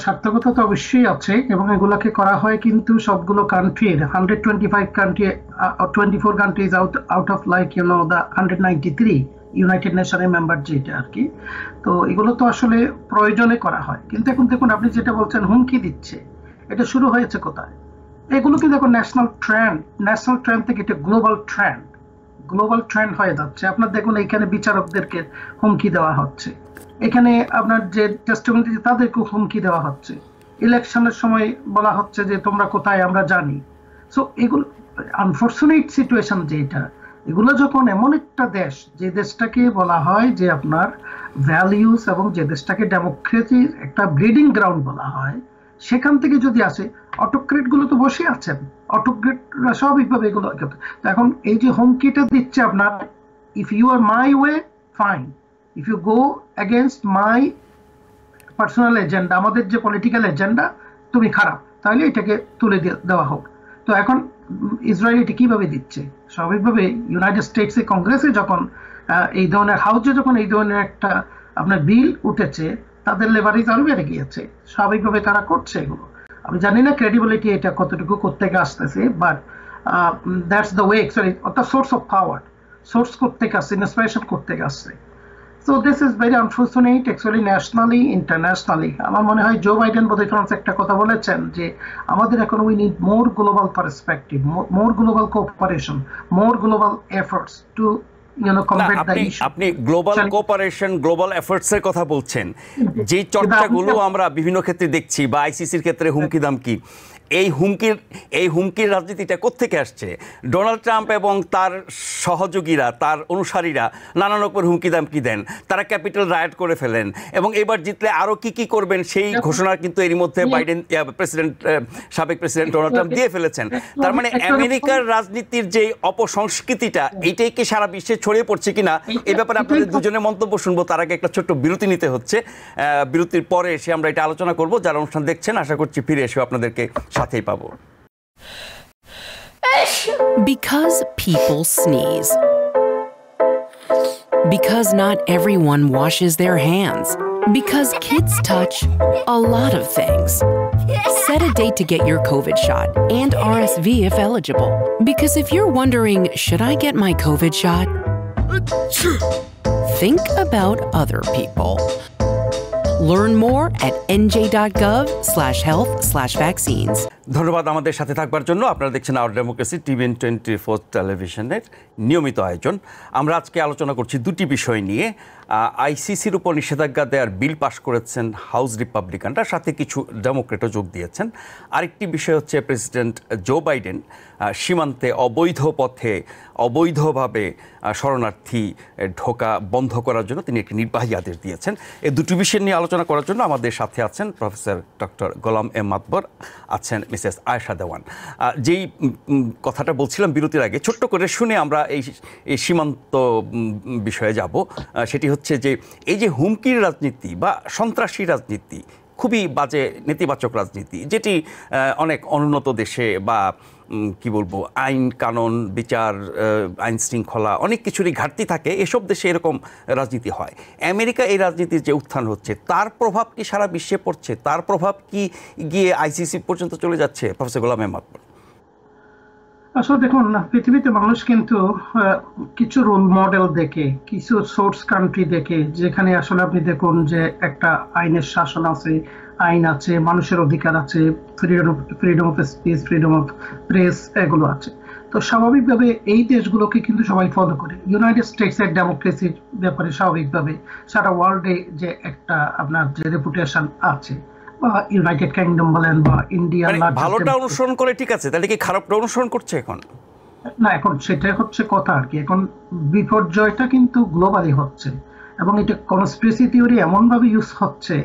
সার্থকতা তো অবশ্যই আছে, এবং এগুলাকে করা হয় কিন্তু সবগুলো কান্ট্রির 125 country, 24 countries out of like the 193 United নেশনের মেম্বার যেটা আর কি। তো এগুলো তো আসলে প্রয়োজনে করা হয়। কিন্তু এখন দেখুন, আপনি যেটা বলছেন হুমকি দিচ্ছে, এটা শুরু হয়েছে কোথায়? এগুলো কিন্তু এখন ন্যাশনাল ট্রেন্ড থেকে এটা গ্লোবাল ট্রেন্ড হয়ে যাচ্ছে। আপনার দেখুন, এখানে বিচারকদেরকে হুমকি দেওয়া হচ্ছে, এখানে আপনার যে টেস্টিমনি তাদেরকে হুমকি দেওয়া হচ্ছে, ইলেকশনের সময় বলা হচ্ছে যে তোমরা কোথায় আমরা জানি। সো এগুলো আনফর্চুনেট সিচুয়েশন যেটা, এগুলো যখন এমন একটা দেশ, যে দেশটাকে বলা হয় যে আপনার ভ্যালিউস এবং যে দেশটাকে ডেমোক্রেসির একটা ব্রিডিং গ্রাউন্ড বলা হয়, সেখান থেকে যদি আসে, অটোক্রেট গুলো তো বসে আছেন, অটোক্রেটরা স্বাভাবিকভাবে এগুলো। এখন এই যে হুমকিটা দিচ্ছে আপনার, if you are my way fine, if you go against my personal agenda, আমাদের যে পলিটিক্যাল এজেন্ডা, তুমি খারাপ, তাহলে এটাকে তুলে দেওয়া হোক। তো এখন ইসরায়েল এটি কিভাবে দিচ্ছে? স্বাভাবিকভাবে ইউনাইটেড স্টেটস এর কংগ্রেসে যখন এই ধরনের হাউসে যখন এই ধরনের একটা আপনার বিল উঠেছে, তাদের লেভারেজ আরো বেড়ে গিয়েছে, স্বাভাবিকভাবে তারা করছে এগুলো। আমি জানি না ক্রেডিবিলিটি এটা কতটুকু কোত্থেকে আসতেছে, but that's the way, actually অর্থাৎ সোর্স অফ পাওয়ার, সোর্স কোত্থেকে আসছে, ইন্সপিরেশন কোত্থেকে আসছে। So this is very unfortunate actually, nationally, internationally. আমার মনে হয় জো বাইডেন বোধহয় ফ্রান্স একটা কথা বলেছেন যে আমাদের এখন we need more global perspective, more global cooperation, more global efforts to আপনি গ্লোবাল কোঅপারেশন, গ্লোবাল এফোর্টস এর কথা বলছেন, যে চর্চাগুলো আমরা বিভিন্ন ক্ষেত্রে দেখছি, বা আইসিসির ক্ষেত্রে হুমকি দামকি, এই হুমকির রাজনীতিটা কোত্থেকে আসছে? ডোনাল্ড ট্রাম্প এবং তার সহযোগীরা, তার অনুসারীরা নানান রকমের হুমকি দামকি দেন, তারা ক্যাপিটাল রায়ট করে ফেলেন, এবং এবার জিতলে আরও কি করবেন সেই ঘোষণা কিন্তু এর মধ্যে বাইডেন সাবেক প্রেসিডেন্ট ডোনাল্ড ট্রাম্প দিয়ে ফেলেছেন। তার মানে আমেরিকার রাজনীতির যে অপসংস্কৃতিটা, এইটাই কি সারা বিশ্বে ছড়িয়ে পড়ছে কিনা, এই ব্যাপারে আপনাদের দুজনের মন্তব্য শুনবো। তার আগে একটা ছোট্ট বিরতি নিতে হচ্ছে, বিরতির পরে এসে আমরা এটা আলোচনা করব। যারা অনুষ্ঠান দেখছেন, আশা করছি ফিরে এসে আপনাদেরকে সাথেই পাবো। Because people sneeze. Because not everyone washes their hands. Because kids touch a lot of things. Set a date to get your COVID shot and RSV if eligible. Because if you're wondering, should I get my COVID shot? Think about other people. Learn more at nj.gov/health/vaccines. ধন্যবাদ আমাদের সাথে থাকবার জন্য। আপনারা দেখছেন hour democracy TVN 24 টেলিভিশনের নিয়মিত আয়োজন। আমরা আজকে আলোচনা করছি দুটি বিষয় নিয়ে। আইসিসির উপর নিষেধাজ্ঞা দেওয়ার বিল পাশ করেছেন হাউস রিপাবলিকানরা, সাথে কিছু ডেমোক্রেটও যোগ দিয়েছেন। আরেকটি বিষয় হচ্ছে প্রেসিডেন্ট জো বাইডেন সীমান্তে অবৈধ পথে অবৈধভাবে শরণার্থী ঢোকা বন্ধ করার জন্য তিনি একটি নির্বাহী আদেশ দিয়েছেন। এই দুটি বিষয় নিয়ে আলোচনা করার জন্য আমাদের সাথে আছেন প্রফেসর ডক্টর গোলাম এম মাতবর, আছেন মিসেস আয়েশা দেওয়ান। যেই কথাটা বলছিলাম বিরতির আগে, ছোট্ট করে শুনে আমরা এই সীমান্ত বিষয়ে যাব। সেটি হচ্ছে যে এই যে হুমকির রাজনীতি বা সন্ত্রাসী রাজনীতি, খুবই বাজে নেতিবাচক রাজনীতি, যেটি অনেক অনুন্নত দেশে বা কি বলবো আইন কানুন বিচার আইন শৃঙ্খলা অনেক কিছুরই ঘাটতি থাকে, এসব দেশে এরকম রাজনীতি হয়। আমেরিকা এই রাজনীতির যে উত্থান হচ্ছে, তার প্রভাব কি সারা বিশ্বে পড়ছে? তার প্রভাব কি গিয়ে আইসিসি পর্যন্ত চলে যাচ্ছে? প্রফেসর গোলাম এম মাতবর। আসলে দেখুন, পৃথিবীতে মানুষ কিন্তু কিছু রোল মডেল দেখে, কিছু সোর্স কান্ট্রি দেখে, যেখানে আসলে আপনি দেখুন যে একটা আইনের শাসন আছে, আইন আছে, মানুষের অধিকার আছে, freedom of speech, freedom of press, এগুলো আছে। তো স্বাভাবিকভাবে এই দেশগুলোকে কিন্তু সবাই ফলো করে। ইউনাইটেড স্টেটস এর ডেমোক্রেসির ব্যাপারে স্বাভাবিকভাবে সারা ওয়ার্ল্ডে যে একটা আপনার যে রেপুটেশন আছে, বা ইউনাইটেড কিংডম বলেন বা ইন্ডিয়া, ভালোটা অনুসরণ করে, ঠিক আছে, তাহলে কি খারাপটা অনুসরণ করছে এখন? না, এখন সেটাই হচ্ছে কথা আর কি। এখন বিপর্যয়টা কিন্তু গ্লোবালি হচ্ছে, এবং এটা কনস্পিরেসি থিওরি এমন ভাবে ইউজ হচ্ছে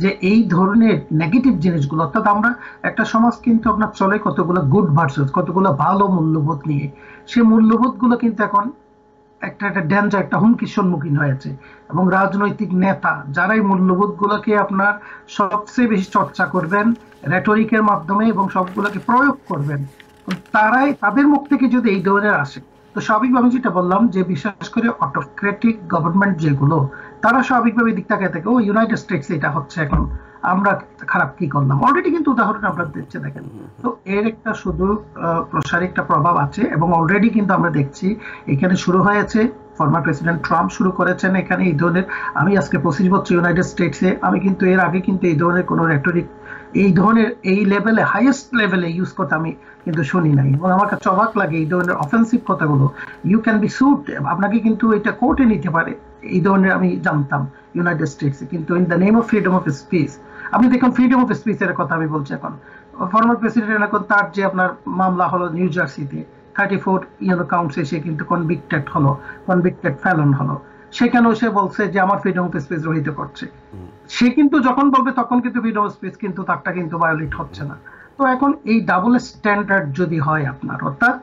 যে এই ধরনের নেগেটিভ জিনিসগুলো, অর্থাৎ আমরা একটা সমাজ কিন্তু আপনার চলে কতগুলো গুড ভার্সেস, কতগুলো ভালো মূল্যবোধ নিয়ে, সেই মূল্যবোধগুলো কিন্তু এখন একটা ডেঞ্জার, একটা হুমকির সম্মুখীন হয়েছে। এবং রাজনৈতিক নেতা যারা এই মূল্যবোধগুলোকে আপনার সবচেয়ে বেশি চর্চা করবেন রেটরিকের মাধ্যমে এবং সবগুলোকে প্রয়োগ করবেন, তাদের মুখ থেকে যদি এই ধরনের আসে, তো স্বাভাবিকভাবে যেটা বললাম যে বিশেষ করে অটোক্রেটিক গভর্নমেন্ট যেগুলো, তারা স্বাভাবিকভাবে দিক তাকায় থাকে, ও ইউনাইটেড স্টেটস এটা হচ্ছে, এখন আমরা খারাপ কি করলাম। অলরেডি কিন্তু উদাহরণ আমরা দেখছি, দেখেন। তো এর একটা শুধু প্রসারী একটা প্রভাব আছে, এবং অলরেডি কিন্তু আমরা দেখছি এখানে শুরু হয়েছে। ফর্মার প্রেসিডেন্ট ট্রাম্প শুরু করেছেন এখানে এই ধরনের। আমি আজকে 25 বছর ইউনাইটেড স্টেটসে, আমি কিন্তু এর আগে কিন্তু এই ধরনের কোনো রেটরিক এই ধরনের এই লেভেলে, হাইয়েস্ট লেভেলে ইউজ করতে আমি কিন্তু শুনি নাই। এবং আমার কাছে অবাক লাগে এই ধরনের অফেন্সিভ কথাগুলো। ইউ ক্যান বি সুট, আপনাকে কিন্তু এটা কোর্টে নিতে পারে, এই ধরনের আমি জানতাম ইউনাইটেড স্টেটসে। কিন্তু in the name of freedom of speech, আপনি দেখুন ফ্রিডম অফ স্পিচের কথা আমি বলছি। এখন ফর্মার প্রেসিডেন্ট, এখন তার যে আপনার মামলা হলো নিউ জার্সিতে, 34 কাউন্টসে সে কিন্তু কনভিক্টেড হলো, কনভিক্টেড ফেলন হলো। সেখানেও সে বলছে যে আমার ফ্রিডম অফ স্পিচ রহিত করছে। সে কিন্তু যখন বলবে তখন কিন্তু ফ্রিডম অফ স্পিচ কিন্তু তারটা কিন্তু ভায়োলেট হচ্ছে না। তো এখন এই ডাবল স্ট্যান্ডার্ড যদি হয় আপনার, অর্থাৎ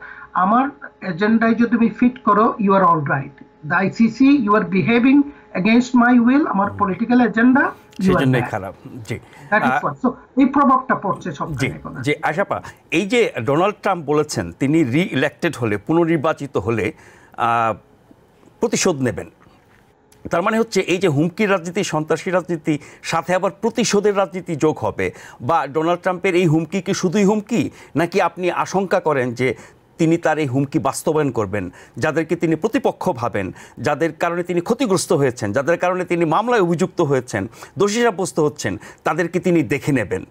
আমার এজেন্ডায় যদি তুমি ফিট করো, you are all right, the ICC you are behaving against my will, আমার পলিটিক্যাল এজেন্ডা সেজন্যই খারাপ। জি, এই প্রভাবটা পড়ছে সবচেয়ে। জি আশাপা, এই যে ডোনাল্ড ট্রাম্প বলেছেন তিনি রি-ইলেক্টেড হলে, পুনর্নির্বাচিত হলে প্রতিশোধ নেবেন, তার মানে হচ্ছে এই যে হুমকির রাজনীতি, সন্ত্রাসী রাজনীতি, সাথে আবার প্রতিশোধের রাজনীতি যোগ হবে। বা ডোনাল্ড ট্রাম্পের এই হুমকি কি শুধুই হুমকি, নাকি আপনি আশঙ্কা করেন যে তিনি তার এই হুমকি বাস্তবায়ন করবেন, যাদেরকে তিনি প্রতিপক্ষ ভাবেন, যাদের কারণে তিনি ক্ষতিগ্রস্ত হয়েছেন, যাদের কারণে তিনি মামলায় অভিযুক্ত হয়েছেন, দোষী সাব্যস্ত হচ্ছেন, তাদেরকে তিনি দেখে নেবেন?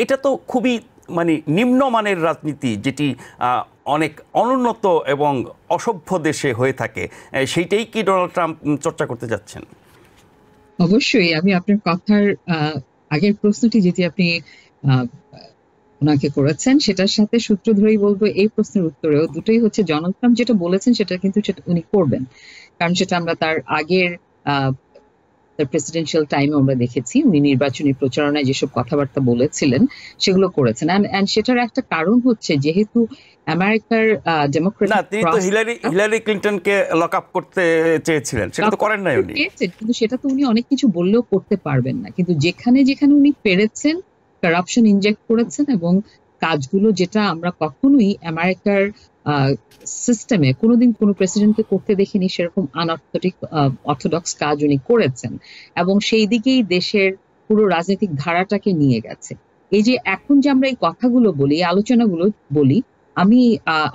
এটা তো খুবই মানে নিম্নমানের রাজনীতি, যেটি অনেক অনুন্নত এবং অসভ্য দেশে হয়ে থাকে। সেইটাই কি ডোনাল্ড ট্রাম্প চর্চা করতে যাচ্ছেন? অবশ্যই। আমি আপনার কথার আগের প্রশ্নটি যেটি আপনি ওনাকে করেছেন সেটার সাথে সূত্র ধরেই বলবো, এই প্রশ্নের উত্তরেও দুটোই হচ্ছে ডোনাল্ড ট্রাম্প যেটা বলেছেন সেটা কিন্তু উনি করবেন, কারণ সেটা আমরা তার আগের প্রেসিডেন্সিয়াল টাইমে আমরা দেখেছি। উনি নির্বাচনী প্রচারণায় যেসব কথাবার্তা বলেছিলেন সেগুলো করেছেন। এন্ড সেটার একটা কারণ হচ্ছে, যেহেতু আমেরিকার ডেমোক্রেটিক, তিনি তো হিলারি ক্লিনটনকে লক আপ করতে চেয়েছিলেন, সেটা তো করেন নাই উনি। কিন্তু সেটা তো উনি অনেক কিছু বললেও করতে পারবেন না। কিন্তু যেখানে যেখানে উনি পেরেছেন, কারাপশন ইনজেক্ট করেছেন, এবং কাজগুলো যেটা আমরা কখনোই আমেরিকার সিস্টেমে কোনোদিন কোনো প্রেসিডেন্টকে করতে দেখিনি সেরকম অর্থোডক্স কাজ উনি করেছেন, এবং সেই দিকেই দেশের পুরো রাজনৈতিক ধারাটাকে নিয়ে গেছে। এই যে এখন যে আমরা এই কথাগুলো বলি, আলোচনাগুলো বলি, আমি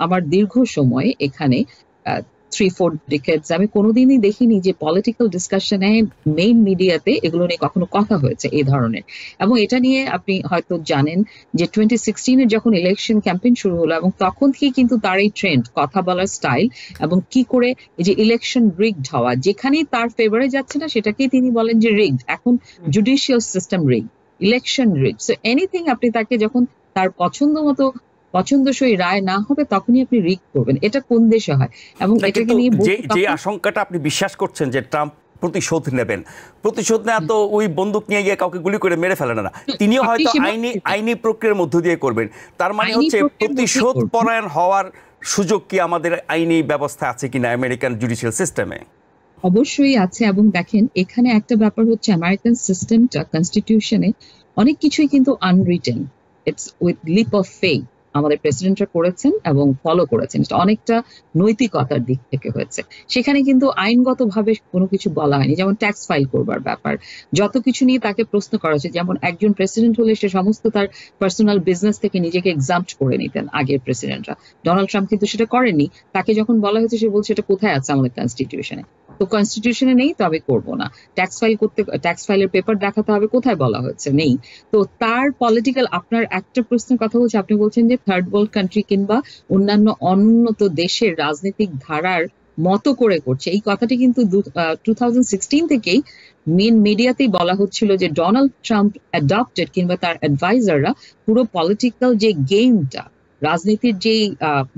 আমার দীর্ঘ সময় এখানে 3-4 ডিকেডস আমি কোনোদিনই দেখিনি যে পলিটিক্যাল ডিসকাশনে মেইন মিডিয়াতে এগুলো নিয়ে কখনো কথা হয়েছে এই ধরনের। এবং এটা নিয়ে আপনি হয়তো জানেন যে 2016-এর যখন ইলেকশন ক্যাম্পেইন শুরু হলো, এবং তখন থেকে কিন্তু তার এই ট্রেন্ড, কথা বলার স্টাইল, এবং কি করে এই যে ইলেকশন রিগড হওয়া, যেখানেই তার ফেভারে যাচ্ছে না সেটাকেই তিনি বলেন যে রিগড, এখন judicial system rigged, election rigged. So anything আপনি তাকে যখন তার পছন্দসই রায় না হবে তখনই আপনি রিগ করবেন। এটা কোন দেশে হয়? এবং এটাকে নিয়ে যে আশঙ্কাটা আপনি বিশ্বাস করছেন যে ট্রাম্প প্রতিশোধ নেবেন, প্রতিশোধ নেওয়া তো ওই বন্দুক নিয়ে গিয়ে কাউকে গুলি করে মেরে ফেলে না, তিনিও হয়তো আইনি প্রক্রিয়ার মধ্য দিয়ে করবেন। তার মানে হচ্ছে প্রতিশোধ পরায়ণ হওয়ার সুযোগ কি আমাদের আইনি ব্যবস্থা আছে কিনা আমেরিকান জুডিশিয়াল সিস্টেমে? অবশ্যই আছে। এবং দেখেন এখানে একটা ব্যাপার হচ্ছে, আমেরিকান সিস্টেমটা, কনস্টিটিউশনে অনেক কিছুই কিন্তু unwritten, it's with leap of faith আমাদের প্রেসিডেন্টরা করেছেন এবং ফলো করেছেন। এটা অনেকটা নৈতিকতার দিক থেকে হয়েছে। সেখানে কিন্তু আইনগতভাবে কোনো কিছু বলা হয়নি, যেমন ট্যাক্স ফাইল করবার ব্যাপার, যত কিছু নিয়ে তাকে প্রশ্ন করা হচ্ছে। যেমন একজন প্রেসিডেন্ট হলে সে সমস্ত তার পার্সোনাল বিজনেস থেকে নিজেকে এক্সাম্পট করে নিতেন আগের প্রেসিডেন্টরা। ডোনাল্ড ট্রাম্প কিন্তু সেটা করেনি। তাকে যখন বলা হয়েছে সে বলছে এটা কোথায় আছে আমাদের কনস্টিটিউশনে? তো কনস্টিটিউশনে নেই, তবে করবো না। ট্যাক্স ফাইলের পেপার দেখাতে হবে, কোথায় বলা হয়েছে? নেই। তো তার পলিটিক্যাল, আপনার একটা প্রশ্নের কথা বলছে, আপনি বলছেন যে থার্ড ওয়ার্ল্ড কান্ট্রি কিংবা অন্যান্য অনুন্নত দেশের রাজনৈতিক ধারার মতো করে করছে। এই কথাটি কিন্তু 2016 থেকেই মেন মিডিয়াতেই বলা হচ্ছিল যে ডোনাল্ড ট্রাম্প অ্যাডপ্টেড কিংবা তার অ্যাডভাইজাররা পুরো পলিটিক্যাল যে গেমটা, রাজনীতির যে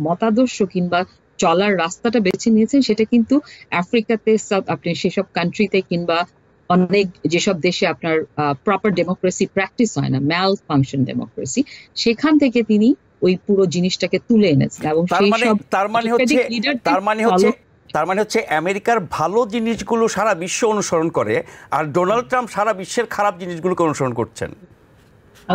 মতাদর্শ কিংবা চলার রাস্তাটা বেছে নিয়েছেন, সেটা কিন্তু আফ্রিকাতে আপনি সেসব কান্ট্রিতে কিংবা অনেক যেসব দেশে আপনার প্রপার ডেমোক্রেসি প্র্যাকটিস হয় না, ম্যাল ফাংশন ডেমোক্রেসি, সেখান থেকে তিনি ওই পুরো জিনিসটাকে তুলে এনেছেন। এবং তার মানে হচ্ছে আমেরিকার ভালো জিনিসগুলো সারা বিশ্ব অনুসরণ করে, আর ডোনাল্ড ট্রাম্প সারা বিশ্বের খারাপ জিনিসগুলোকে অনুসরণ করছেন।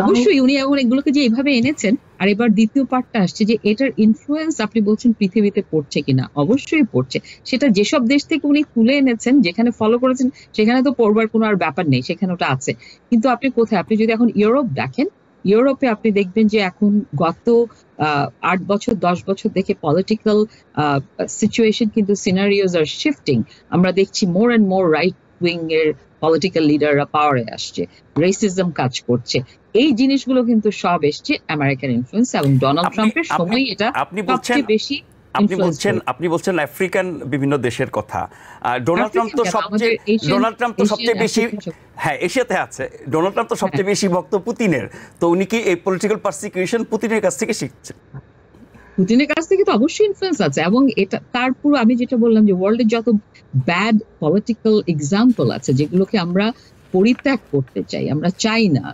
অবশ্যই উনি এখন এগুলোকে যে এইভাবে এনেছেন। আর এবার দ্বিতীয় পার্টটা আসছে যে এটার ইনফ্লুয়েন্স আপনি বলছেন পৃথিবীতে পড়ছে কিনা, অবশ্যই পড়ছে। সেটা যেসব দেশ থেকে উনি তুলে এনেছেন, যেখানে ফলো করেছেন, সেখানে তো পড়বার কোনো আর ব্যাপার নেই, সেখানে ওটা আছে। কিন্তু আপনি কোথায়, আপনি যদি এখন ইউরোপ দেখেন, ইউরোপে আপনি দেখবেন যে এখন গত 8 বছর 10 বছর দেখে পলিটিক্যাল সিচুয়েশন কিন্তু সিনারিওস আর শিফটিং। আমরা দেখছি more and more right wing এর পলিটিক্যাল লিডাররা পাওয়ারে আসছে, রেসিজম কাজ করছে। এই জিনিসগুলো কিন্তু সব এসছে আমেরিকান ইনফ্লুয়েন্স, এবং ডোনাল্ড ট্রাম্পের সময় এটা সবচেয়ে বেশি। আপনি বলছেন আফ্রিকান বিভিন্ন দেশের কথা। ডোনাল্ড ট্রাম্প তো সবচেয়ে বেশি, হ্যাঁ এশিয়াতে আছে। ডোনাল্ড ট্রাম্প তো সবচেয়ে বেশি ভক্ত পুতিনের। তো উনি কি এই পলিটিক্যাল পারসিকিউশন পুতিনের কাছ থেকে শিখছেন? পুতিনের কাছ থেকে তো অবশ্যই ইনফ্লুয়েন্স আছে। এবং এটা তার পুরো, আমি যেটা বললাম যে ওয়ার্ল্ডের যত ব্যাড পলিটিক্যাল এক্সাম্পল আছে যেগুলোকে আমরা পরিত্যাগ করতে চাই, আমরা চাই না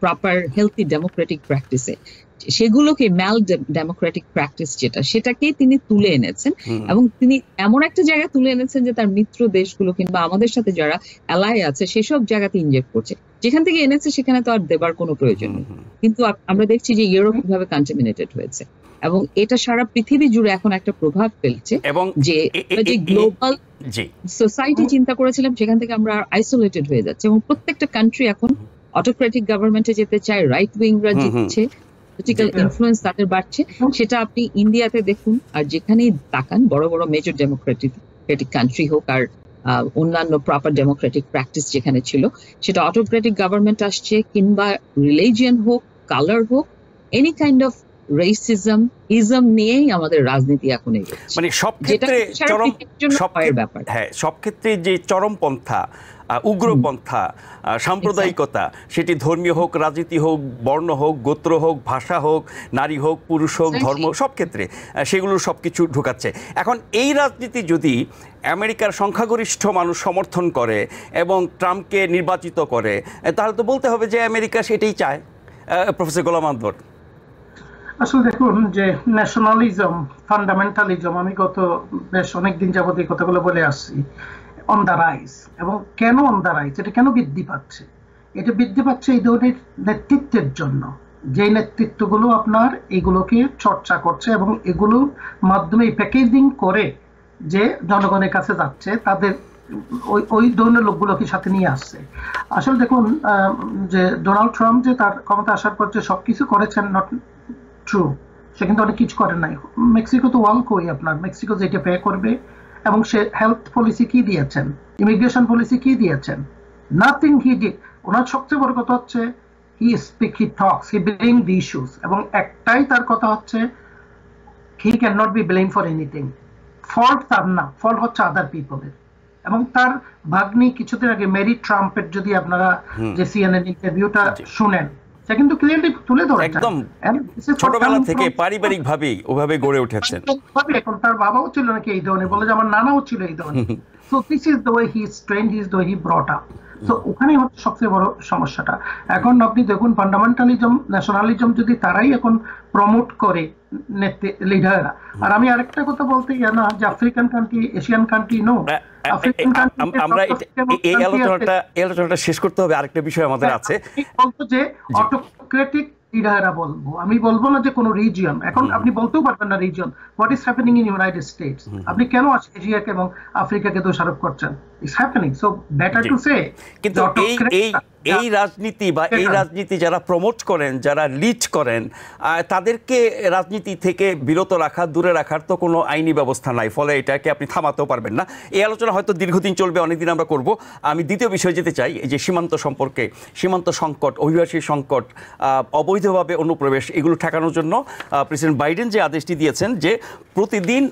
প্রপার হেলথি ডেমোক্রেটিক প্র্যাকটিসে, সেগুলোকে ম্যাল ডেমোক্রেটিক প্র্যাকটিস যেটা, সেটাকেই তিনি তুলে এনেছেন। এবং তিনি এমন একটা জায়গায় তুলে এনেছেন যে তার মিত্র দেশগুলো কিংবা আমাদের সাথে যারা অ্যালাই আছে সেসব জায়গাতে ইনজেক্ট করছে। যেখান থেকে এনেছে সেখানে তো আর দেবার কোনো প্রয়োজন নেই। কিন্তু আমরা দেখছি যে ইউরোপ কিভাবে কন্টামিনেটেড হয়েছে, এবং এটা সারা পৃথিবী জুড়ে এখন একটা প্রভাব ফেলছে। এবং যে গ্লোবাল সোসাইটি চিন্তা করেছিলাম, সেখান থেকে আমরা আইসোলেটেড হয়ে যাচ্ছে। এবং প্রত্যেকটা কান্ট্রি এখন অটোক্রেটিক গভর্নমেন্টে যেতে চায়, রাইট উইংরা জিতছে, পলিটিক্যাল ইনফ্লুয়েন্স তাদের বাড়ছে। সেটা আপনি ইন্ডিয়াতে দেখুন, আর যেখানেই তাকান, বড় বড় মেজর ডেমোক্রেটিক কান্ট্রি হোক আর অন্যান্য প্রপার ডেমোক্রেটিক প্র্যাকটিস যেখানে ছিল, সেটা অটোক্রেটিক গভর্নমেন্ট আসছে, কিংবা রিলিজিয়ন হোক, কালার হোক, এনি কাইন্ড অফ ইজম নিয়েই আমাদের রাজনীতি এখন এগোচ্ছে। মানে সব ক্ষেত্রে সব ক্ষেত্রে যে চরমপন্থা, উগ্রপন্থা, সাম্প্রদায়িকতা, সেটি ধর্মীয় হোক, রাজনীতি হোক, বর্ণ হোক, গোত্র হোক, ভাষা হোক, নারী হোক, পুরুষ হোক, ধর্ম, সব ক্ষেত্রে সেগুলো সব কিছু ঢোকাচ্ছে। এখন এই রাজনীতি যদি আমেরিকার সংখ্যাগরিষ্ঠ মানুষ সমর্থন করে এবং ট্রাম্পকে নির্বাচিত করে, তাহলে তো বলতে হবে যে আমেরিকা সেটাই চায়। প্রফেসর গোলাম আকবর, আসলে দেখুন যে ন্যাশনালিজম, ফান্ডামেন্টালিজম, আমি গত বেশ অনেকদিন যাবত এই কথাগুলো বলে আসছি, অন দ্য রাইজ। এবং কেন অন দ্য রাইজ, এটা কেন বৃদ্ধি পাচ্ছে? এটা বৃদ্ধি পাচ্ছে এই ধরনের নেতৃত্বের জন্য, যে নেতৃত্বগুলো আপনার এগুলোকে চর্চা করছে এবং এগুলোর মাধ্যমে প্যাকেজিং করে যে জনগণের কাছে যাচ্ছে, তাদের ওই ধরনের লোকগুলোকে সাথে নিয়ে আসছে। আসলে দেখুন যে ডোনাল্ড ট্রাম্প যে তার ক্ষমতা আসার পর যে সবকিছু করেছেন, নট ট্রু। সে কিন্তু অনেক কিছু করেন নাই। মেক্সিকো তো ওয়াল কই আপনার, মেক্সিকো যেটা পে করবে, এবং সে হেলথ পলিসি কি দিয়েছেন, ইমিগ্রেশন পলিসি কি দিয়েছেন, নাথিং হি ডিড। ওনার সবচেয়ে বড় কথা হচ্ছে he speak, he talks, he bring the issues, এবং একটাই তার কথা হচ্ছে he can not be blame for anything. Fault তার না, ফল্ট হচ্ছে আদার পিপলের। এবং তার ভাগ্নি কিছুদিন আগে মেরি ট্রাম্পের যদি আপনারা যে সিএনএন ইন্টারভিউটা শুনেন, সে কিন্তু ক্লিয়ারলি তুলে ধরেছেন একদম ছোটবেলা থেকে পারিবারিক ভাবেই ওভাবে গড়ে উঠেছেন। এখন তার বাবাও ছিল নাকি এই ধরনের, বলে যে আমার নানাও ছিল এই ধরনের। So this is the way he is trend, he is the way he brought up. তো ওখানেই হচ্ছে সবচেয়ে বড় সমস্যাটা। এখন আপনি দেখুন ফান্ডামেন্টালিজম, ন্যাশনালিজম যদি তারাই এখন প্রমোট করে লিডাররা। আর আমি আরেকটা কথা বলতে গিয়ে না, যে African country, Asian country, no, আমরা এই আলোচনাটা শেষ করতে হবে। আরেকটা বিষয় আমাদের আছে, বলতো যে অটোক্রেটিক লিডাররা বলবো, আমি বলবো না যে কোনো রিজিয়ন। এখন আপনি বলতেও পারবেন না region, what is happening in United states. আপনি কেন এশিয়াকে এবং আফ্রিকাকে দোষারোপ করছেন? It's happening, so better to say. কিন্তু এই রাজনীতি বা এই রাজনীতি যারা প্রমোট করেন, যারা লিড করেন, তাদেরকে রাজনীতি থেকে বিরত রাখা, দূরে রাখার তো কোনো আইনি ব্যবস্থা নাই, ফলে এটাকে আপনি থামাতেও পারবেন না। এই আলোচনা হয়তো দীর্ঘদিন চলবে, অনেকদিন আমরা করব। আমি দ্বিতীয় বিষয়ে যেতে চাই, এই যে সীমান্ত সম্পর্কে, সীমান্ত সংকট, অভিবাসী সংকট, অবৈধভাবে অনুপ্রবেশ, এগুলো ঠেকানোর জন্য প্রেসিডেন্ট বাইডেন যে আদেশটি দিয়েছেন যে প্রতিদিন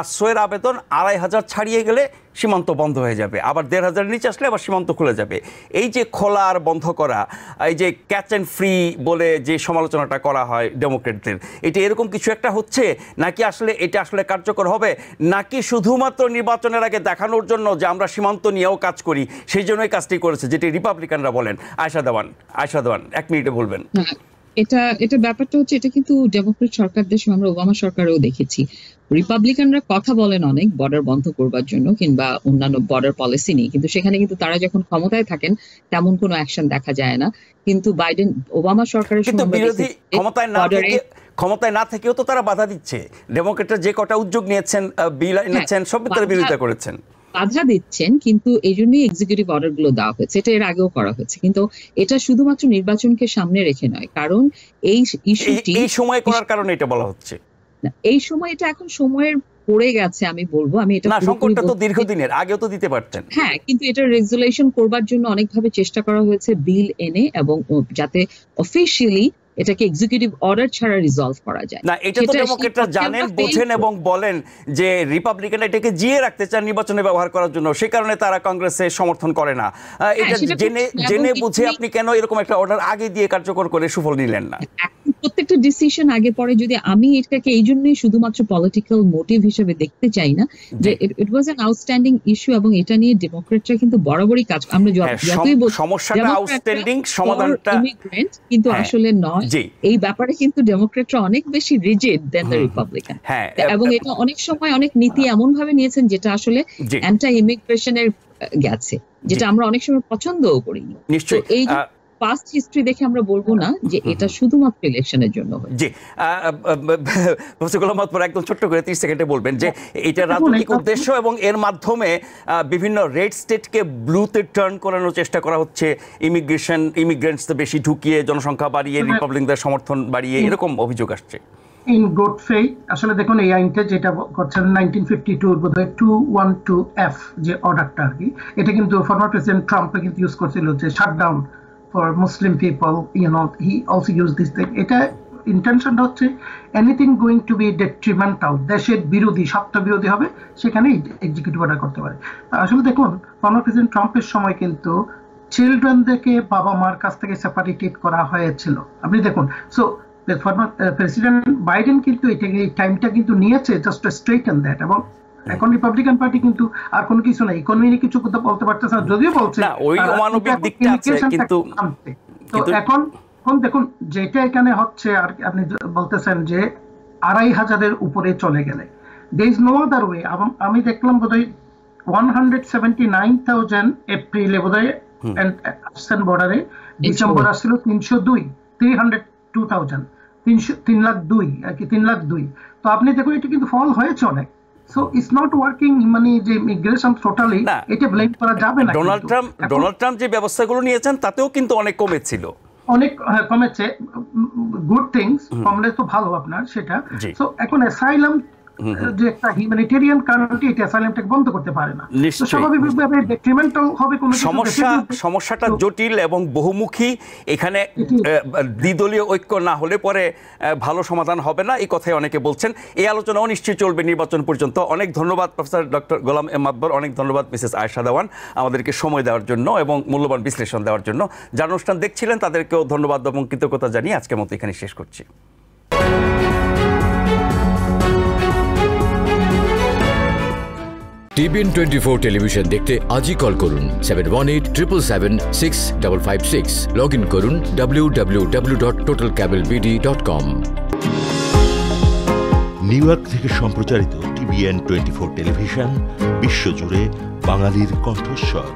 আশ্রয়ের আবেদন ২৫০০ ছাড়িয়ে গেলে সীমান্ত বন্ধ হয়ে যাবে, আবার ১৫০০ নিচে আসলে আবার সীমান্ত খুলে যাবে। এই যে খোলা আর বন্ধ করা, এই যে ক্যাচ অ্যান্ড ফ্রি বলে যে সমালোচনাটা করা হয় ডেমোক্রেটদের, এটা এরকম কিছু একটা হচ্ছে নাকি আসলে এটা আসলে কার্যকর হবে, নাকি শুধুমাত্র নির্বাচনের আগে দেখানোর জন্য যে আমরা সীমান্ত নিয়েও কাজ করি সেই জন্যই কাজটি করেছে, যেটি রিপাবলিকানরা বলেন? আয়েশা দেওয়ান ১ মিনিটে বলবেন। এটা ব্যাপারটা হচ্ছে, এটা কিন্তু ডেমোক্রেট সরকারদের সময় আমরা ওবামা সরকারেও দেখেছি, রিপাবলিকানরা কথা বলেন অনেক বর্ডার বন্ধ করবার জন্য কিংবা অন্যান্য বর্ডার পলিসি নিয়ে, কিন্তু সেখানে কিন্তু তারা যখন ক্ষমতায় থাকেন তেমন কোনো অ্যাকশন দেখা যায় না। কিন্তু বাইডেন, ওবামা সরকারের সময় বিরোধী ক্ষমতায় না থেকেও তো তারা বাধা দিচ্ছে। ডেমোক্রেটরা যে কটা উদ্যোগ নিয়েছেন, বিল এনেছেন, সব তারা বিরোধিতা করেছেন, বাধা দিচ্ছেন, কিন্তু এই জন্যই এক্সিকিউটিভ অর্ডার গুলো দেওয়া হয়েছে। এটা এর আগেও করা হয়েছে, কিন্তু এটা শুধুমাত্র নির্বাচনকে সামনে রেখে নয়, কারণ এই ইস্যুটি এই সময় করার কারণে এটা বলা হচ্ছে। এই সময় এটা এখন সময়ের পড়ে গেছে আমি বলবো। আমি এটা না, সংকটটা তো দীর্ঘদিনের, আগেও তো দিতে পারতেন। হ্যাঁ, কিন্তু এটা রেজুলেশন করবার জন্য অনেকভাবে চেষ্টা করা হয়েছে, বিল এনে, এবং যাতে অফিশিয়ালি এটাকে এক্সিকিউটিভ অর্ডার ছাড়া রিজলভ করা যায়। না, এটা তো ডেমোক্রেটরা জানেন, বোঝেন এবং বলেন যে রিপাবলিকানরা এটাকে জিয়ে রাখতে চান নির্বাচনে ব্যবহার করার জন্য, সেই কারণে তারা কংগ্রেসে সমর্থন করে না। এটা জেনে বুঝে আপনি কেন এরকম একটা অর্ডার আগে দিয়ে কার্যকর করে সুফল নিলেন না? প্রত্যেকটা ডিসিশন আগে পরে, যদি আমি এটাকে এই জন্যই শুধুমাত্র পলিটিক্যাল মোটিভ হিসেবে দেখতে চাই না, যে ইট ওয়াজ অ্যান আউটস্ট্যান্ডিং ইস্যু, এবং এটা নিয়ে ডেমোক্রেটরা কিন্তু বরাবরই কাজ, আমরা যতই বলি সমস্যাটা আউটস্ট্যান্ডিং, সমাধানটা ইমিগ্রেন্ট, কিন্তু আসলে নয়। এই ব্যাপারে কিন্তু ডেমোক্রেটরা অনেক বেশি রিজিড দেন দ্য রিপাবলিকান, এবং এটা অনেক সময় অনেক নীতি এমন ভাবে নিয়েছেন যেটা আসলে অ্যান্টি ইমিগ্রেশনের গেছে, যেটা আমরা অনেক সময় পছন্দও করিনি। নিশ্চয়ই এই পাস্ট হিস্ট্রি দেখে আমরা বলবো না যে এটা শুধুমাত্র ইলেকশনের জন্য হয়। জি, প্রফেসর গোলাম মাতবর একদম ছোট্ট করে 30 সেকেন্ডে বলবেন যে এটা রাজনৈতিক উদ্দেশ্য এবং এর মাধ্যমে বিভিন্ন রেড স্টেটকে ব্লুতে টার্ন করানোর চেষ্টা করা হচ্ছে, ইমিগ্রেন্টস বেশি ঢুকিয়ে জনসংখ্যা বাড়িয়ে রিপাবলিকানদের সমর্থন বাড়িয়ে, এরকম অভিযোগ আসছে। ইন গুড ফেইথ, আসলে দেখুন এই আইনটা যেটা করছেন 1952 বোধহয় 212F যে অর্ডারটা আর কি, এটা কিন্তু ফরমার প্রেসিডেন্ট ট্রাম্প কিন্তু ইউজ করছিল যে shutdown for Muslim people, he also used this thing. এটা ইন্টেনশনটা হচ্ছে anything going to be detrimental, দেশের বিরোধী, সত্য বিরোধী হবে, সেখানে এক্সিকিউটিভ অর্ডার করতে পারে। আসলে দেখুন ফর্মার প্রেসিডেন্ট ট্রাম্পের সময় কিন্তু চিলড্রেনদেরকে বাবা মার কাছ থেকে সেপারেটেড করা হয়েছিল। আপনি দেখুন, সো ফর্মার প্রেসিডেন্ট বাইডেন কিন্তু এটাকে এই টাইমটা কিন্তু নিয়েছে জাস্ট টু স্ট্রেইটেন দ্যাট, এবং এখন রিপাবলিকান পার্টি কিন্তু আর কোনো কিছু নাই, ইকোনমি নিয়ে কিছু কথা বলতে পারতেছে না, যদিও বলছে ওই অমানবিক দিকটা আছে, কিন্তু তো এখন দেখুন যেটা এখানে হচ্ছে, আর আপনি বলতেছেন যে ২৫০০-এর উপরে চলে গেলে there is no other way। আমি দেখলাম বোধহয় 179,000 এপ্রিলে বোধহয় আসছেন বর্ডারে, ডিসেম্বর আসছিল 302, 2000, 3,02,000 আর কি, 3,02,000। তো আপনি দেখুন এটা কিন্তু ফল হয়েছে অনেক। সো ইটস নট ওয়ার্কিং, মানে যে ইমিগ্রেশন টোটালি এটা ব্লেম করা যাবে না। ডোনাল্ড ট্রাম্প যে ব্যবস্থাগুলো নিয়েছেন তাতেও কিন্তু অনেক কমেছিল, অনেক কমেছে। গুড থিংস, কমলে তো ভালো আপনার সেটা। সো এখন অ্যাসাইলাম যে একটা হিউম্যানিটেরিয়ান কান্ট্রি, এটা অ্যাসাইলামটাকে বন্ধ করতে পারে না। তো স্বাভাবিকভাবে ডেট্রিমেন্টাল হবে কোনো সমস্যাটা জটিল এবং বহুমুখী। এখানে দ্বিদলীয় ঐক্য না হলে পরে ভালো সমাধান হবে না, এই কথাই অনেকে বলছেন। এই আলোচনাও নিশ্চয়ই চলবে নির্বাচন পর্যন্ত। অনেক ধন্যবাদ প্রফেসর ডক্টর গোলাম এম আকবর, অনেক ধন্যবাদ মিসেস আয়েশা দেওয়ান আমাদেরকে সময় দেওয়ার জন্য এবং মূল্যবান বিশ্লেষণ দেওয়ার জন্য। যারা অনুষ্ঠান দেখছিলেন তাদেরকেও ধন্যবাদ এবং কৃতজ্ঞতা জানিয়ে আজকের মতো এখানে শেষ করছি। TBN 24 টেলিভিশন দেখতে আজই কল করুন 7187776556। লগ ইন করুন www.totalcablebd.com। নিউ ইয়র্ক থেকে সম্প্রচারিত TBN 24 টেলিভিশন বিশ্বজুড়ে বাঙালির কণ্ঠস্বর।